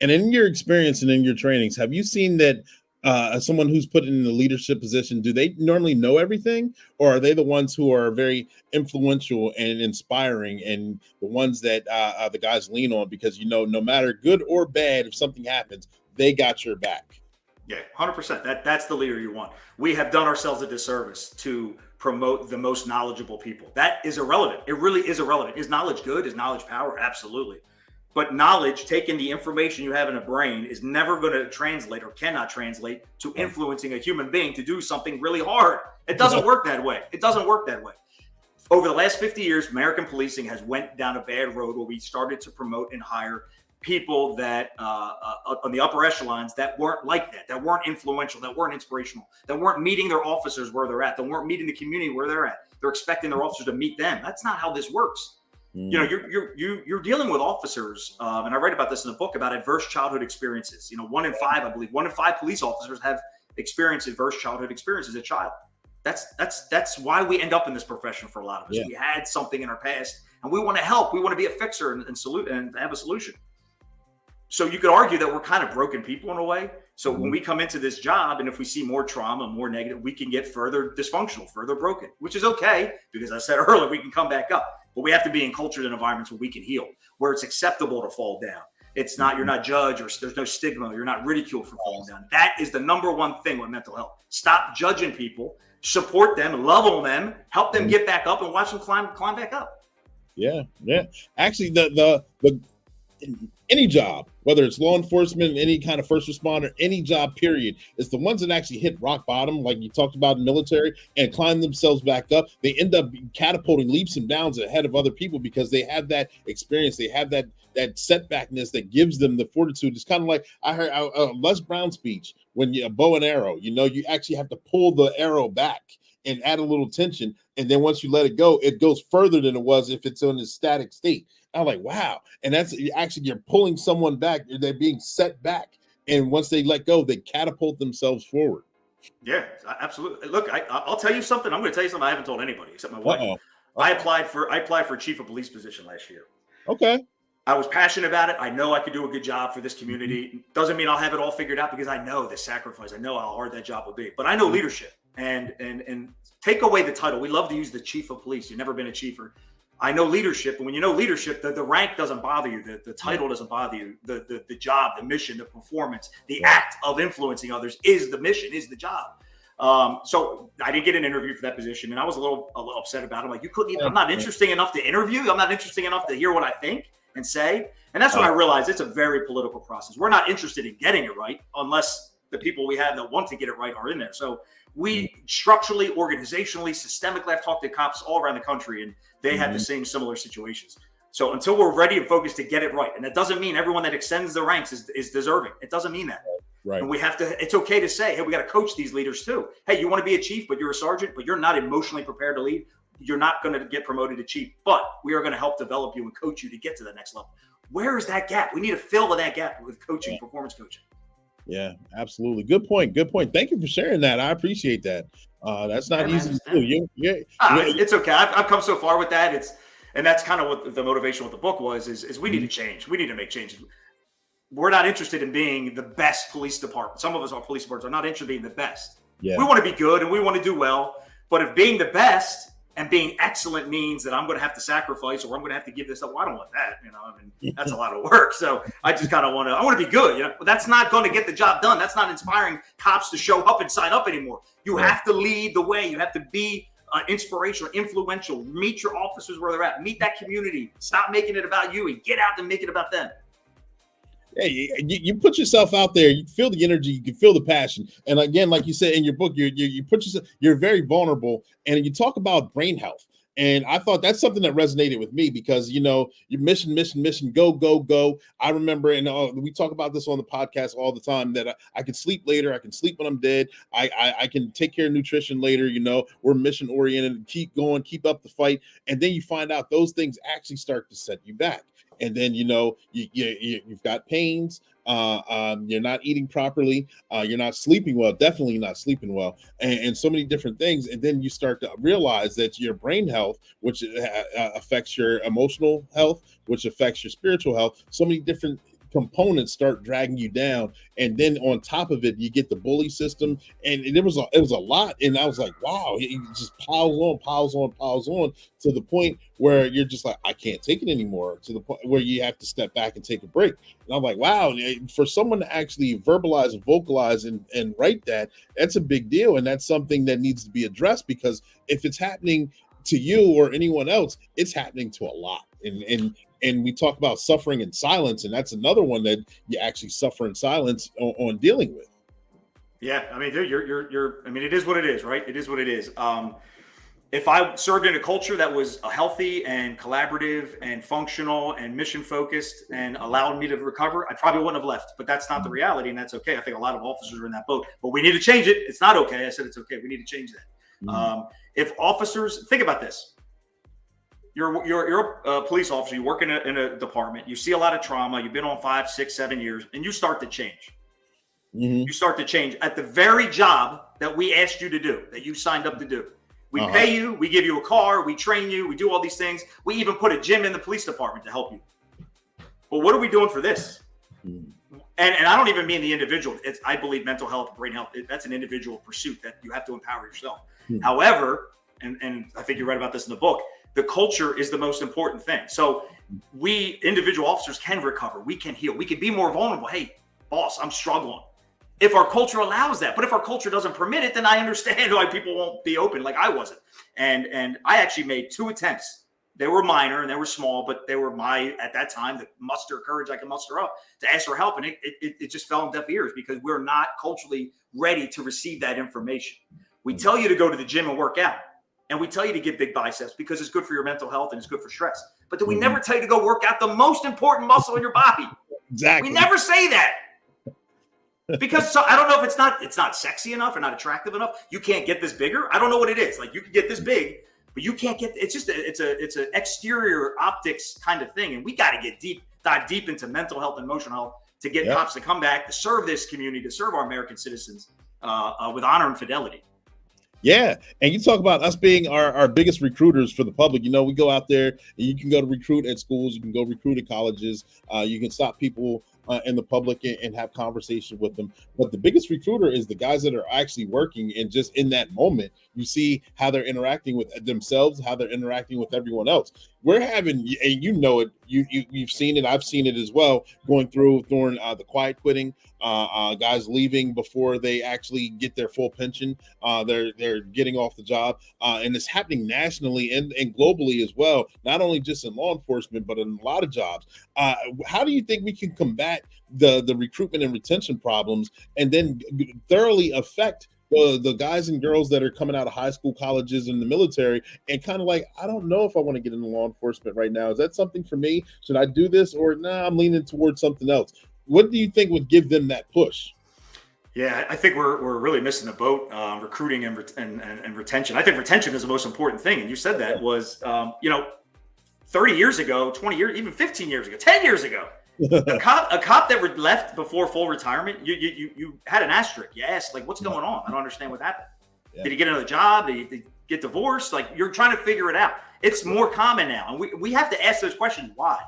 And in your experience and in your trainings, have you seen that as someone who's put in the leadership position, do they normally know everything, or are they the ones who are very influential and inspiring, and the ones that the guys lean on because, no matter good or bad, if something happens, they got your back? Yeah, 100%. That's the leader you want. We have done ourselves a disservice to promote the most knowledgeable people. That is irrelevant. It really is irrelevant. Is knowledge good? Is knowledge power? Absolutely. But knowledge, taking the information you have in a brain, is never going to translate or cannot translate to influencing a human being to do something really hard. It doesn't work that way. It doesn't work that way. Over the last 50 years, American policing has went down a bad road where we started to promote and hire people that on the upper echelons that weren't like that weren't influential, that weren't inspirational, that weren't meeting their officers where they're at, that weren't meeting the community where they're at. They're expecting their officers to meet them. That's not how this works. You're dealing with officers, and I write about this in the book about adverse childhood experiences. 1 in 5, I believe, 1 in 5 police officers have experienced adverse childhood experiences as a child. That's why we end up in this profession for a lot of us. Yeah. We had something in our past, and we want to help. We want to be a fixer and have a solution. So you could argue that we're kind of broken people in a way. So when we come into this job, and if we see more trauma, more negative, we can get further dysfunctional, further broken, which is okay, because I said earlier, we can come back up. But we have to be in cultured environments where we can heal, where it's acceptable to fall down. It's not, you're not judged, or there's no stigma. You're not ridiculed for falling down. That is the number one thing with mental health. Stop judging people, support them, love on them, help them get back up, and watch them climb back up. Yeah. Actually, the any job, whether it's law enforcement, any kind of first responder, any job, period, it's the ones that actually hit rock bottom, like you talked about in military, and climb themselves back up. They end up catapulting leaps and bounds ahead of other people because they have that experience. They have that setbackness that gives them the fortitude. It's kind of like I heard Les Brown's speech when you bow and arrow, you actually have to pull the arrow back and add a little tension. And then once you let it go, it goes further than it was if it's in a static state. I'm like, wow. And that's actually, you're pulling someone back. They're being set back. And once they let go, they catapult themselves forward. Yeah, absolutely. Look, I'll tell you something. I'm going to tell you something I haven't told anybody except my wife. I applied for chief of police position last year. Okay. I was passionate about it. I know I could do a good job for this community. Doesn't mean I'll have it all figured out, because I know the sacrifice. I know how hard that job will be. But I know leadership. And take away the title. We love to use the chief of police. You've never been a chief. I know leadership, and when you know leadership, the rank doesn't bother you, the title doesn't bother you, the job, the mission, the performance, the act of influencing others is the mission, is the job. So I didn't get an interview for that position, and I was a little upset about it. I'm like, you couldn't even, I'm not interesting enough to interview. I'm not interesting enough to hear what I think and say. And that's when I realized it's a very political process. We're not interested in getting it right unless the people we have that want to get it right are in there. So we structurally, organizationally, systemically, I've talked to cops all around the country, and they have the same similar situations. So until we're ready and focused to get it right, and that doesn't mean everyone that extends the ranks is deserving. It doesn't mean that. Right. And we have to, it's okay to say, hey, we got to coach these leaders too. Hey, you want to be a chief, but you're a sergeant, but you're not emotionally prepared to lead. You're not going to get promoted to chief, but we are going to help develop you and coach you to get to the next level. Where is that gap? We need to fill that gap with coaching, performance coaching. Yeah, absolutely. Good point. Thank you for sharing that. I appreciate that. That's not easy to do. It's okay. I've come so far with that. And that's kind of what the motivation with the book was, is we need to change. We need to make changes. we're not interested in being the best police department. Some of us, our police departments, are not interested in being the best. Yeah. We want to be good and we want to do well. But if being the best and being excellent means that I'm going to have to sacrifice or I'm going to have to give this up, well, I don't want that. That's a lot of work. So I just kind of want to be good. But that's not going to get the job done. That's not inspiring cops to show up and sign up anymore. You have to lead the way. You have to be inspirational, influential. Meet your officers where they're at. Meet that community. Stop making it about you and get out and make it about them. Hey, you put yourself out there. You feel the energy. You can feel the passion. And again, like you said in your book, you put yourself. You're very vulnerable, and you talk about brain health. And I thought that's something that resonated with me because your mission, go. I remember, and we talk about this on the podcast all the time, that I can sleep later. I can sleep when I'm dead. I can take care of nutrition later. We're mission oriented. Keep going. Keep up the fight. And then you find out those things actually start to set you back. And then, you've got pains, you're not eating properly, you're not sleeping well, definitely not sleeping well, and so many different things. And then you start to realize that your brain health, which affects your emotional health, which affects your spiritual health, so many different components start dragging you down. And then on top of it, you get the bully system, and it was a lot. And I was like, wow, it just piles on to the point where you're just like, I can't take it anymore, to the point where you have to step back and take a break. And I'm like, wow, for someone to actually verbalize and vocalize and write that's a big deal. And that's something that needs to be addressed, because if it's happening to you or anyone else, it's happening to a lot. And we talk about suffering in silence, and that's another one that you actually suffer in silence on dealing with. Yeah, you're. It is what it is, right? It is what it is. If I served in a culture that was healthy and collaborative and functional and mission focused and allowed me to recover, I probably wouldn't have left. But that's not the reality, and that's okay. I think a lot of officers are in that boat, but we need to change it. It's not okay. I said it's okay. We need to change that. If officers, think about this. You're a police officer. You work in a department. You see a lot of trauma. You've been on 5, 6, 7 years, and you start to change. Mm-hmm. You start to change at the very job that we asked you to do, that you signed up to do. We pay you. We give you a car. We train you. We do all these things. We even put a gym in the police department to help you. But what are we doing for this? Mm-hmm. And I don't even mean the individual. I believe mental health, brain health, that's an individual pursuit that you have to empower yourself. Mm-hmm. However, and I think you read about this in the book, the culture is the most important thing. So we individual officers can recover. We can heal. We can be more vulnerable. Hey, boss, I'm struggling. If our culture allows that. But if our culture doesn't permit it, then I understand why people won't be open like I wasn't. And I actually made 2 attempts. They were minor and they were small, but they were at that time, the courage I could muster up to ask for help. And it just fell on deaf ears because we're not culturally ready to receive that information. We tell you to go to the gym and work out. And we tell you to get big biceps because it's good for your mental health and it's good for stress. But then we never tell you to go work out the most important muscle in your body. Exactly. We never say that. Because I don't know if it's not sexy enough or not attractive enough. You can't get this bigger. I don't know what it is. Like you can get this big, but you can't get. It's an exterior optics kind of thing, and we got to dive deep into mental health and emotional health to get cops to come back to serve this community, to serve our American citizens with honor and fidelity. Yeah. And you talk about us being our biggest recruiters for the public. We go out there and you can go to recruit at schools. You can go recruit at colleges. You can stop people in the public and have conversation with them. But the biggest recruiter is the guys that are actually working. And just in that moment, you see how they're interacting with themselves, how they're interacting with everyone else. We're having, and you've seen it. I've seen it as well, going during the quiet quitting, guys leaving before they actually get their full pension. They're getting off the job, and it's happening nationally and globally as well. Not only just in law enforcement, but in a lot of jobs. How do you think we can combat the recruitment and retention problems, and then thoroughly affect the guys and girls that are coming out of high school, colleges, and the military, and kind of like, I don't know if I want to get into law enforcement right now. Is that something for me? Should I do this? Or I'm leaning towards something else. What do you think would give them that push? Yeah, I think we're really missing the boat, recruiting and retention. I think retention is the most important thing. And you said that was, 30 years ago, 20 years, even 15 years ago, 10 years ago, a cop that left before full retirement, you had an asterisk. You asked, like, what's going on? I don't understand what happened. Yeah. Did he get another job? Did he get divorced? Like, you're trying to figure it out. It's more common now. And we have to ask those questions. Why?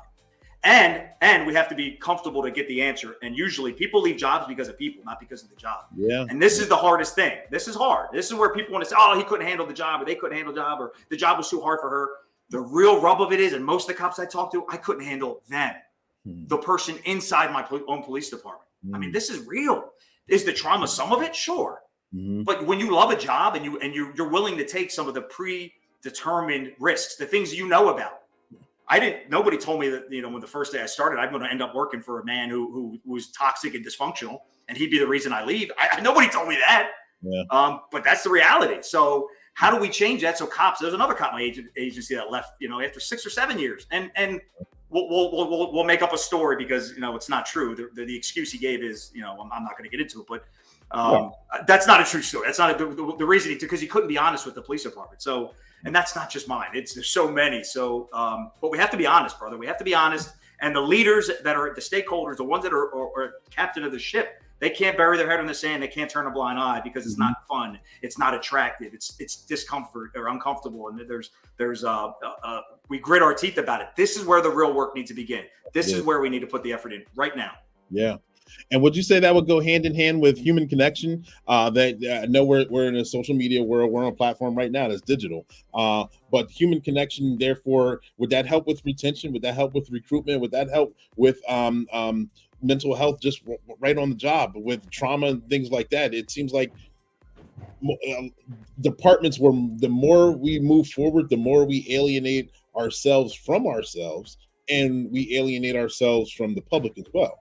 And we have to be comfortable to get the answer. And usually people leave jobs because of people, not because of the job. Yeah. And this is the hardest thing. This is hard. This is where people want to say, oh, he couldn't handle the job, or they couldn't handle the job, or the job was too hard for her. The real rub of it is, and most of the cops I talk to, I couldn't handle them. The person inside my own police department. I mean, this is real. Is the trauma some of it? Sure. But when you love a job and you're willing to take some of the predetermined risks, the things you know about. Nobody told me that, when the first day I started, I'm going to end up working for a man who was toxic and dysfunctional, and he'd be the reason I leave. Nobody told me that. Yeah. But that's the reality. So how do we change that? So cops, there's another cop in my agency that left, after 6 or 7 years, and we'll make up a story because, it's not true. The excuse he gave is, I'm not going to get into it, but that's not a true story. That's not the reason because he couldn't be honest with the police department. So, and that's not just mine. There's so many. So, but we have to be honest, brother. We have to be honest. And the leaders that are the stakeholders, the ones that are captain of the ship, they can't bury their head in the sand. They can't turn a blind eye because it's not fun. It's not attractive. It's discomfort or uncomfortable. And we grit our teeth about it. This is where the real work needs to begin. This is where we need to put the effort in right now. Yeah. And would you say that would go hand in hand with human connection? I know we're in a social media world. We're on a platform right now that's digital. But human connection, therefore, would that help with retention? Would that help with recruitment? Would that help with mental health just right on the job with trauma and things like that? It seems like departments where the more we move forward, the more we alienate ourselves from ourselves, and we alienate ourselves from the public as well.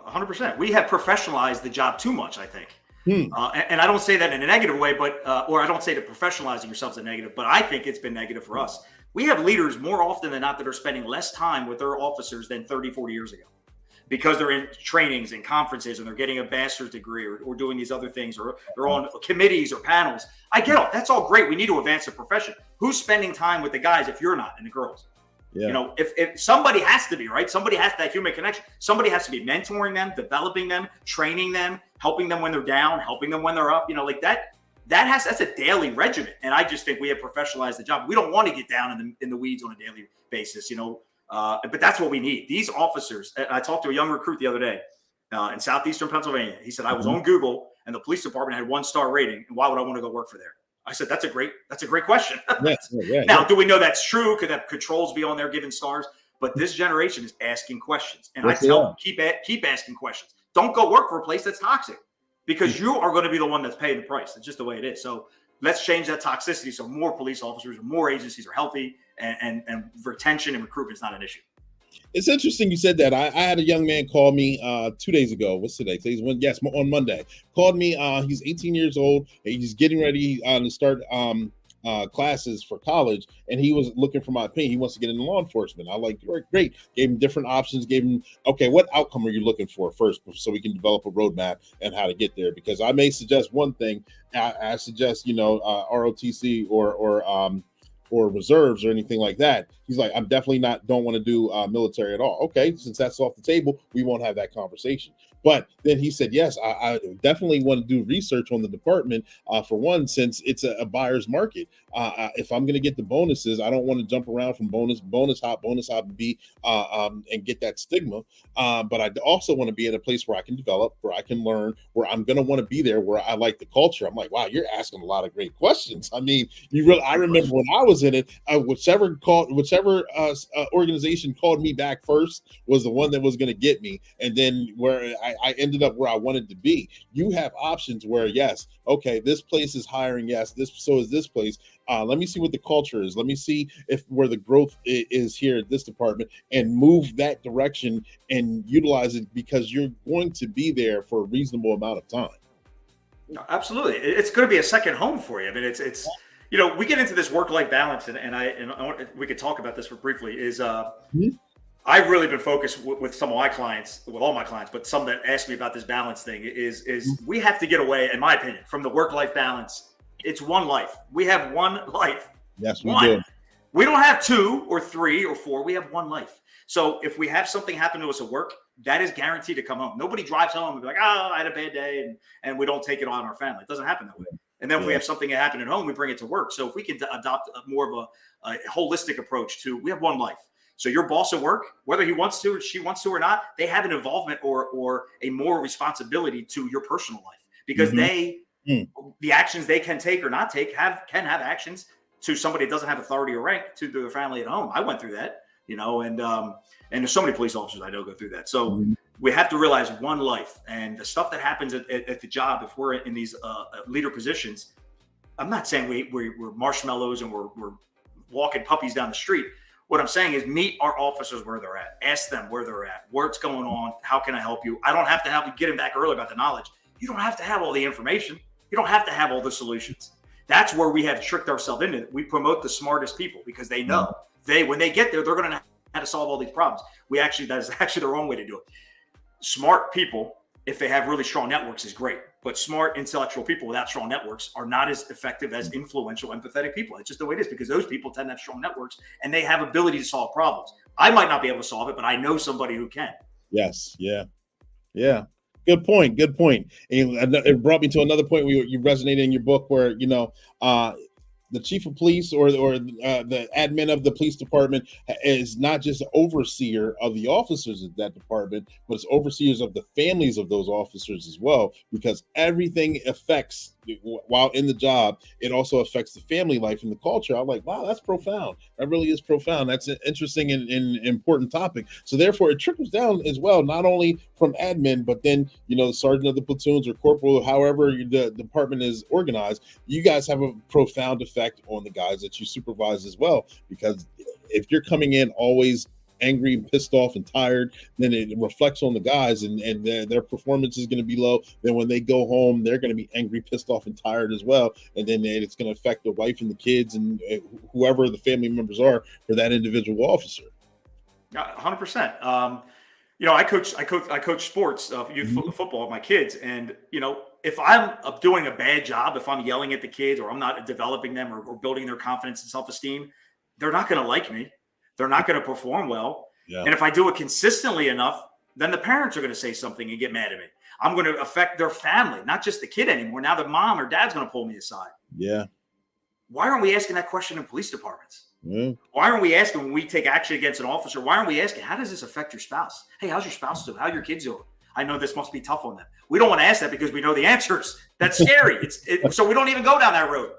100%. We have professionalized the job too much, I think. And I don't say that in a negative way, but or I don't say that professionalizing yourself is a negative, but I think it's been negative for us. We have leaders more often than not that are spending less time with their officers than 30, 40 years ago because they're in trainings and conferences and they're getting a master's degree or doing these other things, or they're on committees or panels. I get it. That's all great. We need to advance the profession. Who's spending time with the guys if you're not, and the girls? Yeah. If somebody has to be, right? Somebody has that human connection. Somebody has to be mentoring them, developing them, training them, helping them when they're down, helping them when they're up, like that. That's a daily regimen. And I just think we have professionalized the job. We don't want to get down in the weeds on a daily basis, but that's what we need. These officers, I talked to a young recruit the other day in Southeastern Pennsylvania. He said, I was on Google and the police department had 1-star rating. And why would I want to go work for there? I said, that's a great question. Now, do we know that's true? Could have controls be on there giving stars? But this generation is asking questions. And I tell them, keep asking questions. Don't go work for a place that's toxic because you are going to be the one that's paying the price. It's just the way it is. So let's change that toxicity so more police officers, more agencies are healthy and retention and recruitment is not an issue. It's interesting you said that. I had a young man call me 2 days ago. What's today? Today's on Monday. Called me. He's 18 years old. He's getting ready to start classes for college, and he was looking for my opinion. He wants to get into law enforcement. I like, great. Gave him different options. Gave him, okay, what outcome are you looking for first, so we can develop a roadmap and how to get there? Because I may suggest one thing. I suggest ROTC or reserves or anything like that. He's like, I'm definitely don't want to do military at all. Okay, since that's off the table, we won't have that conversation. But then he said, yes, I definitely want to do research on the department for one, since it's a buyer's market. If I'm going to get the bonuses, I don't want to jump around from bonus hop, and be and get that stigma. But I also want to be in a place where I can develop, where I can learn, where I'm going to want to be there, where I like the culture. I'm like, wow, you're asking a lot of great questions. I mean, I remember when I was in it, whichever organization called me back first was the one that was going to get me. And then where I ended up where I wanted to be. You have options where, yes, okay, this place is hiring. Yes, so is this place. Let me see what the culture is. Let me see where the growth is here at this department and move that direction and utilize it because you're going to be there for a reasonable amount of time. No, absolutely. It's going to be a second home for you. I mean, it's we get into this work-life balance and we could talk about this for briefly I've really been focused with some of my clients, with all my clients, but some that ask me about this balance thing is we have to get away, in my opinion, from the work-life balance. It's one life. We have one life. Yes, we do. We don't have 2 or 3 or 4. We have one life. So if we have something happen to us at work, that is guaranteed to come home. Nobody drives home and be like, oh, I had a bad day, and we don't take it on our family. It doesn't happen that way. And then if we have something that happened at home, we bring it to work. So if we can adopt more of a holistic approach to, we have one life. So your boss at work, whether he wants to or she wants to or not, they have an involvement or a moral responsibility to your personal life because the actions they can take or not take can have actions to somebody that doesn't have authority or rank to their family at home. I went through that, and there's so many police officers I know go through that. So we have to realize one life, and the stuff that happens at the job, if we're in these leader positions, I'm not saying we're marshmallows and we're walking puppies down the street. What I'm saying is meet our officers where they're at. Ask them where they're at, what's going on, how can I help you? I don't have to have you get them back early about the knowledge. You don't have to have all the information. You don't have to have all the solutions. That's where we have tricked ourselves into it. We promote the smartest people because they know when they get there, they're going to know how to solve all these problems. That is actually the wrong way to do it. Smart people, if they have really strong networks, is great. But smart, intellectual people without strong networks are not as effective as influential, empathetic people. It's just the way it is because those people tend to have strong networks and they have ability to solve problems. I might not be able to solve it, but I know somebody who can. Yes. Yeah. Yeah. Good point. Good point. And it brought me to another point where you resonated in your book where, the chief of police or the admin of the police department is not just overseer of the officers of that department, but it's overseers of the families of those officers as well, because everything affects, while in the job, it also affects the family life and the culture. I'm like, wow, that's profound. That really is profound. That's an interesting and important topic. So therefore, it trickles down as well, not only from admin, but then, the sergeant of the platoons or corporal, however the department is organized, you guys have a profound effect on the guys that you supervise as well. Because if you're coming in always angry and pissed off and tired, then it reflects on the guys and their performance is going to be low. Then when they go home, they're going to be angry, pissed off, and tired as well. And then it's going to affect the wife and the kids and whoever the family members are for that individual officer. 100%. I coach sports, youth football with my kids. And, if I'm doing a bad job, if I'm yelling at the kids or I'm not developing them or building their confidence and self-esteem, they're not going to like me. They're not going to perform well. Yeah. And if I do it consistently enough, then the parents are going to say something and get mad at me. I'm going to affect their family, not just the kid anymore. Now the mom or dad's going to pull me aside. Yeah. Why aren't we asking that question in police departments? Why aren't we asking when we take action against an officer? Why aren't we asking, how does this affect your spouse? Hey, how's your spouse doing? How are your kids doing? I know this must be tough on them. We don't want to ask that because we know the answers. That's scary. So we don't even go down that road.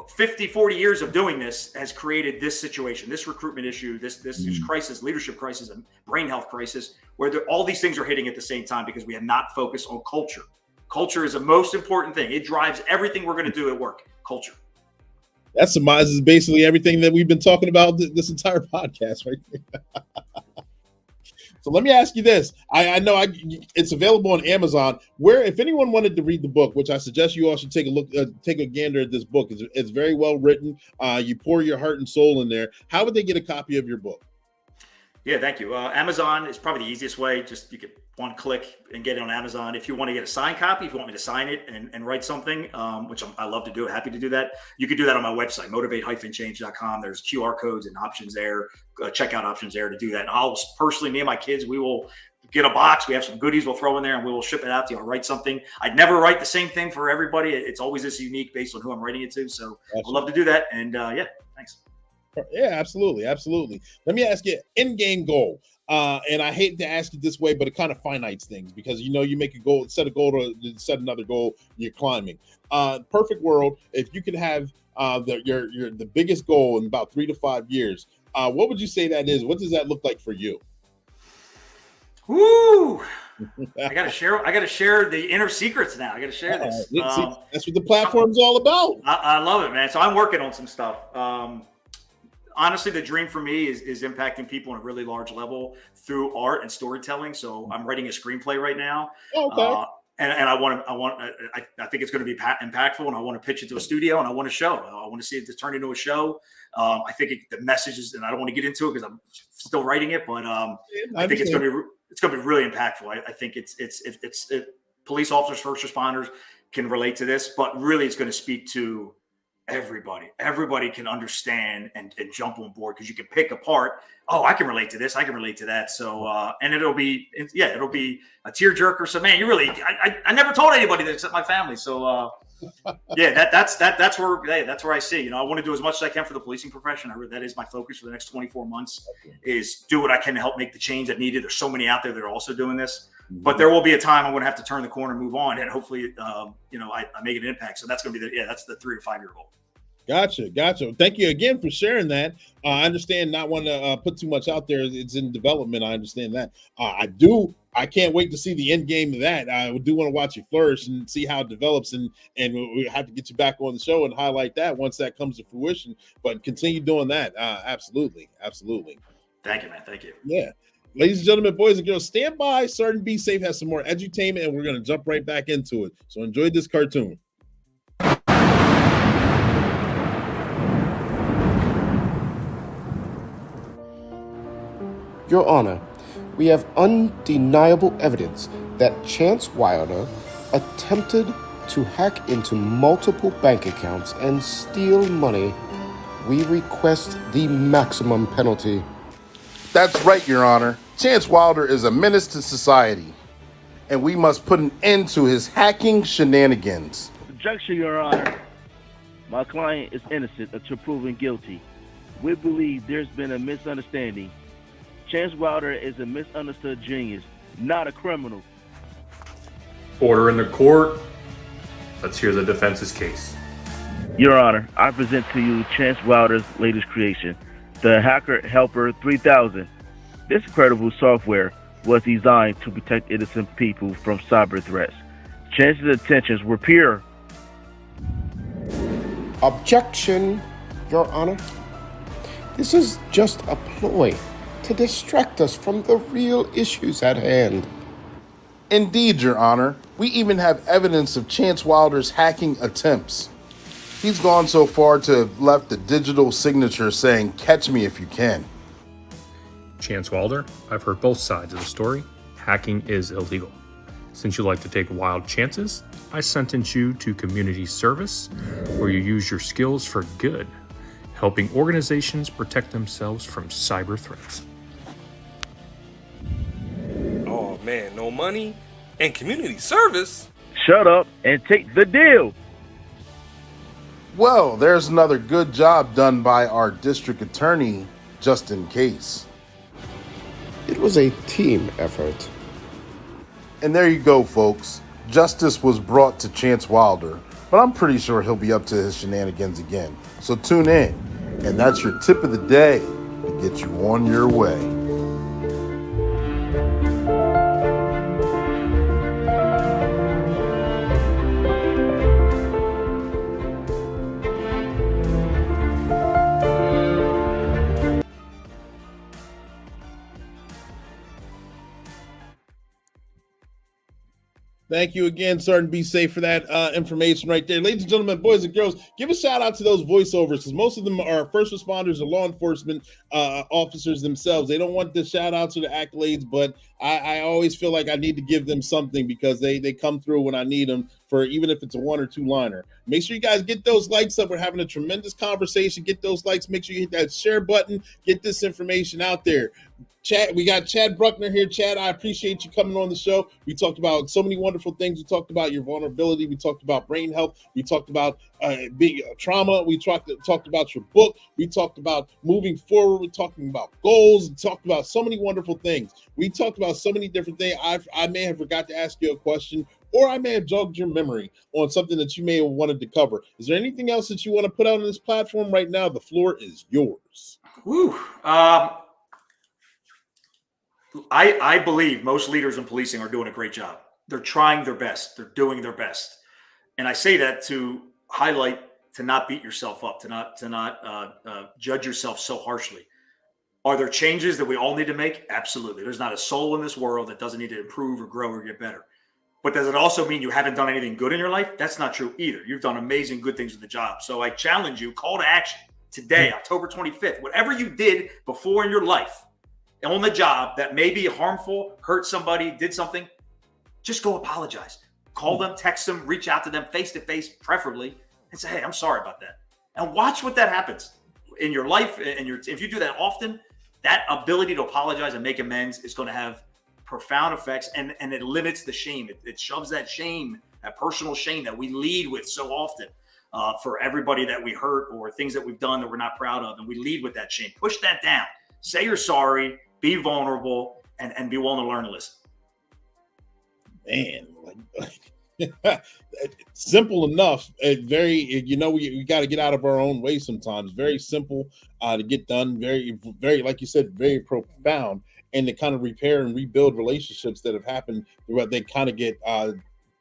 40 years of doing this has created this situation, this recruitment issue, this crisis, leadership crisis, and brain health crisis, where all these things are hitting at the same time because we have not focused on culture. Culture is the most important thing. It drives everything we're going to do at work. Culture. That summarizes basically everything that we've been talking about this entire podcast right there. So let me ask you this. I know it's available on Amazon. Where, if anyone wanted to read the book, which I suggest you all should take a look, take a gander at this book. It's very well written. You pour your heart and soul in there. How would they get a copy of your book? Yeah, thank you. Amazon is probably the easiest way. Just you get one click and get it on Amazon. If you want to get a signed copy, if you want me to sign it and write something, which I love to do, happy to do that. You can do that on my website, motivate-change.com. There's QR codes and options there, checkout options there to do that. And I'll personally, me and my kids, we will get a box. We have some goodies we'll throw in there and we will ship it out to you. I'll write something. I'd never write the same thing for everybody. It's always this unique based on who I'm writing it to. So I'd love to do that. And yeah, thanks. Yeah, absolutely. Absolutely. Let me ask you, end game goal. And I hate to ask it this way, but it kind of finites things because, you make a goal, set a goal to set another goal, you're climbing. Perfect world. If you could have the biggest goal in about 3 to 5 years, what would you say that is? What does that look like for you? Woo! I gotta share the inner secrets now. I gotta share this. That's what the platform's all about. I love it, man. So I'm working on some stuff. Honestly, the dream for me is impacting people on a really large level through art and storytelling. So I'm writing a screenplay right now. Okay. And I think it's going to be impactful, and I want to pitch it to a studio, and I want to show. I want to see it turn into a show. I think the messages, and I don't want to get into it because I'm still writing it, but I think it's going to be really impactful. I think it's police officers, first responders can relate to this, but really it's going to speak to everybody can understand and jump on board because you can pick apart. Oh, I can relate to this. I can relate to that. So, and it'll be a tearjerker. So, man, I never told anybody that except my family. So, Yeah, that's where I see. I want to do as much as I can for the policing profession. That is my focus for the next 24 months. Is do what I can to help make the change that needed. There's so many out there that are also doing this, but there will be a time I'm going to have to turn the corner, move on, and hopefully, I make an impact. So that's going to be that's the 3 to 5 year goal. Gotcha. Thank you again for sharing that. I understand not wanting to put too much out there. It's in development. I understand that. I can't wait to see the end game of that. I do want to watch you flourish and see how it develops, and we have to get you back on the show and highlight that once that comes to fruition. But continue doing that. Absolutely. Thank you, man. Thank you. Yeah. Ladies and gentlemen, boys and girls, stand by. Sergeant Be Safe has some more edutainment, and we're going to jump right back into it. So enjoy this cartoon. Your Honor, we have undeniable evidence that Chance Wilder attempted to hack into multiple bank accounts and steal money. We request the maximum penalty. That's right, Your Honor. Chance Wilder is a menace to society, and we must put an end to his hacking shenanigans. Objection, Your Honor. My client is innocent until proven guilty. We believe there's been a misunderstanding. Chance Wilder is a misunderstood genius, not a criminal. Order in the court. Let's hear the defense's case. Your Honor, I present to you Chance Wilder's latest creation, the Hacker Helper 3000. This incredible software was designed to protect innocent people from cyber threats. Chance's intentions were pure. Objection, Your Honor. This is just a ploy to distract us from the real issues at hand. Indeed, Your Honor. We even have evidence of Chance Wilder's hacking attempts. He's gone so far to have left a digital signature saying, "Catch me if you can." Chance Wilder, I've heard both sides of the story. Hacking is illegal. Since you like to take wild chances, I sentence you to community service, where you use your skills for good, helping organizations protect themselves from cyber threats. Oh man, no money and community service? Shut up and take the deal. Well, there's another good job done by our district attorney, just in case. It was a team effort. And there you go, folks. Justice was brought to Chance Wilder, but I'm pretty sure he'll be up to his shenanigans again. So tune in, and that's your tip of the day to get you on your way. Thank you again, Sergeant Be Safe, for that information right there. Ladies and gentlemen, boys and girls, give a shout out to those voiceovers, because most of them are first responders or law enforcement officers themselves. They don't want the shout outs or the accolades, but I always feel like I need to give them something, because they come through when I need them, for even if it's a 1 or 2 liner. Make sure you guys get those likes up. We're having a tremendous conversation. Get those likes. Make sure you hit that share button. Get this information out there. Chad, we got Chad Bruckner here. Chad, I appreciate you coming on the show. We talked about so many wonderful things. We talked about your vulnerability. We talked about brain health. We talked about big trauma. We talked about your book. We talked about moving forward. We're talking about goals. We talked about so many wonderful things. We talked about so many different things. I may have forgot to ask you a question, or I may have jogged your memory on something that you may have wanted to cover. Is there anything else that you want to put out on this platform right now? The floor is yours. Woo. I believe most leaders in policing are doing a great job. They're trying their best. They're doing their best. And I say that to highlight, to not beat yourself up, to not judge yourself so harshly. Are there changes that we all need to make? Absolutely. There's not a soul in this world that doesn't need to improve or grow or get better. But does it also mean you haven't done anything good in your life? That's not true either. You've done amazing good things with the job. So I challenge you, call to action today, October 25th. Whatever you did before in your life on the job that may be harmful, hurt somebody, did something, just go apologize. Call them, text them, reach out to them face-to-face, preferably, and say, hey, I'm sorry about that. And watch what that happens in your life. And if you do that often, that ability to apologize and make amends is going to have profound effects, and it limits the shame. It shoves that shame that personal shame that we lead with so often for everybody that we hurt or things that we've done that we're not proud of. And we lead with that shame. Push that down. Say you're sorry, be vulnerable, and be willing to learn and listen. Man, simple enough. Very, we got to get out of our own way sometimes. Very simple to get done. Very, very, like you said, very profound, and to kind of repair and rebuild relationships that have happened throughout. They kind of get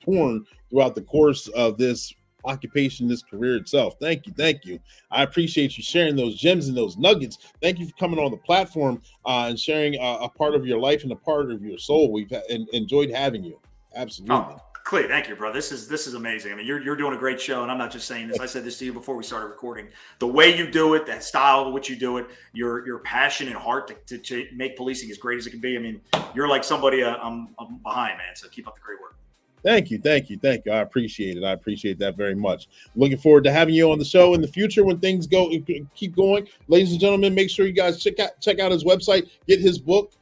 torn throughout the course of this occupation, this career itself. Thank you. I appreciate you sharing those gems and those nuggets. Thank you for coming on the platform and sharing a part of your life and a part of your soul. We've enjoyed having you. Absolutely. Oh, Clay, thank you, bro. This is amazing. I mean, you're doing a great show, and I'm not just saying this. I said this to you before we started recording. The way you do it, that style in which you do it, your passion and heart to make policing as great as it can be. I mean, you're like somebody I'm behind, man. So keep up the great work. Thank you. I appreciate it. I appreciate that very much. Looking forward to having you on the show in the future when things keep going. Ladies and gentlemen, make sure you guys check out his website, get his book.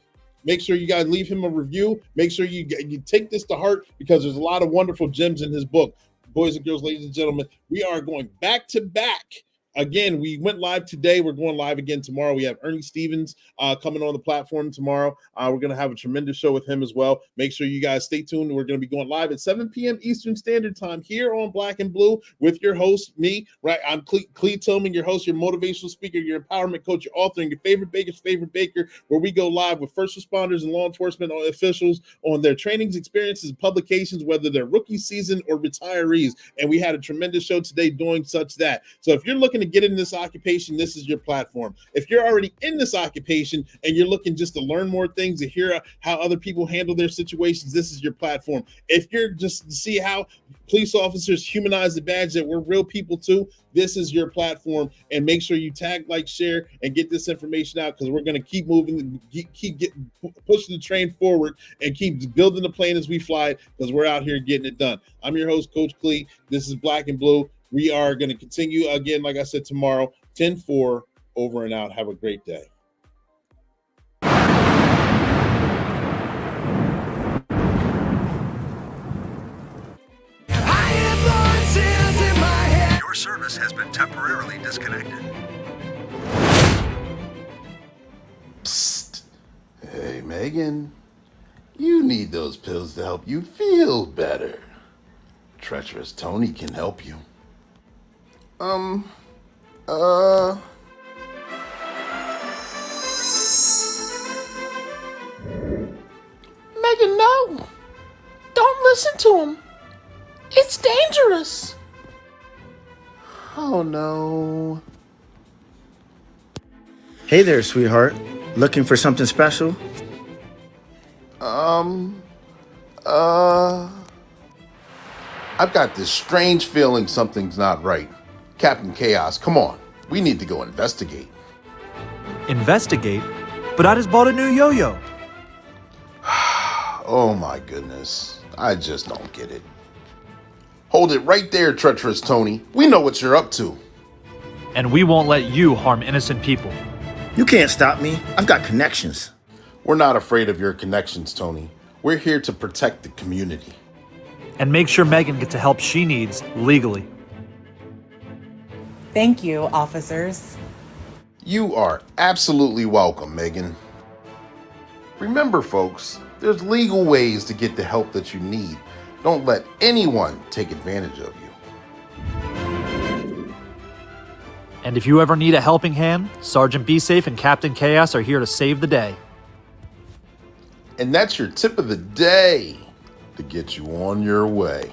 Make sure you guys leave him a review. Make sure you take this to heart, because there's a lot of wonderful gems in his book. Boys and girls, ladies and gentlemen, we are going back to back. Again, we went live today. We're going live again tomorrow. We have Ernie Stevens coming on the platform tomorrow. We're going to have a tremendous show with him as well. Make sure you guys stay tuned. We're going to be going live at 7 p.m. Eastern Standard Time here on Black and Blue with your host, me. Right, I'm Clee Tillman, your host, your motivational speaker, your empowerment coach, your author, and your favorite baker's favorite baker, where we go live with first responders and law enforcement officials on their trainings, experiences, and publications, whether they're rookie season or retirees. And we had a tremendous show today doing such that. So if you're looking to get in this occupation, this is your platform. If you're already in this occupation and you're looking just to learn more things, to hear how other people handle their situations, this is your platform. If you're just to see how police officers humanize the badge, that we're real people too, this is your platform. And make sure you tag, like, share, and get this information out, because we're going to keep moving, pushing the train forward, and keep building the plane as we fly it, because we're out here getting it done. I'm your host, Coach Clee. This is Black and Blue. We are going to continue again, like I said, tomorrow, 10-4, over and out. Have a great day. Your service has been temporarily disconnected. Psst. Hey, Megan. You need those pills to help you feel better. Treacherous Tony can help you. Megan, no. Don't listen to him. It's dangerous. Oh, no. Hey there, sweetheart. Looking for something special? I've got this strange feeling something's not right. Captain Chaos, come on. We need to go investigate. Investigate? But I just bought a new yo-yo. Oh my goodness. I just don't get it. Hold it right there, treacherous Tony. We know what you're up to. And we won't let you harm innocent people. You can't stop me. I've got connections. We're not afraid of your connections, Tony. We're here to protect the community. And make sure Megan gets the help she needs legally. Thank you, officers. You are absolutely welcome, Megan. Remember, folks, there's legal ways to get the help that you need. Don't let anyone take advantage of you. And if you ever need a helping hand, Sergeant Be Safe and Captain Chaos are here to save the day. And that's your tip of the day to get you on your way.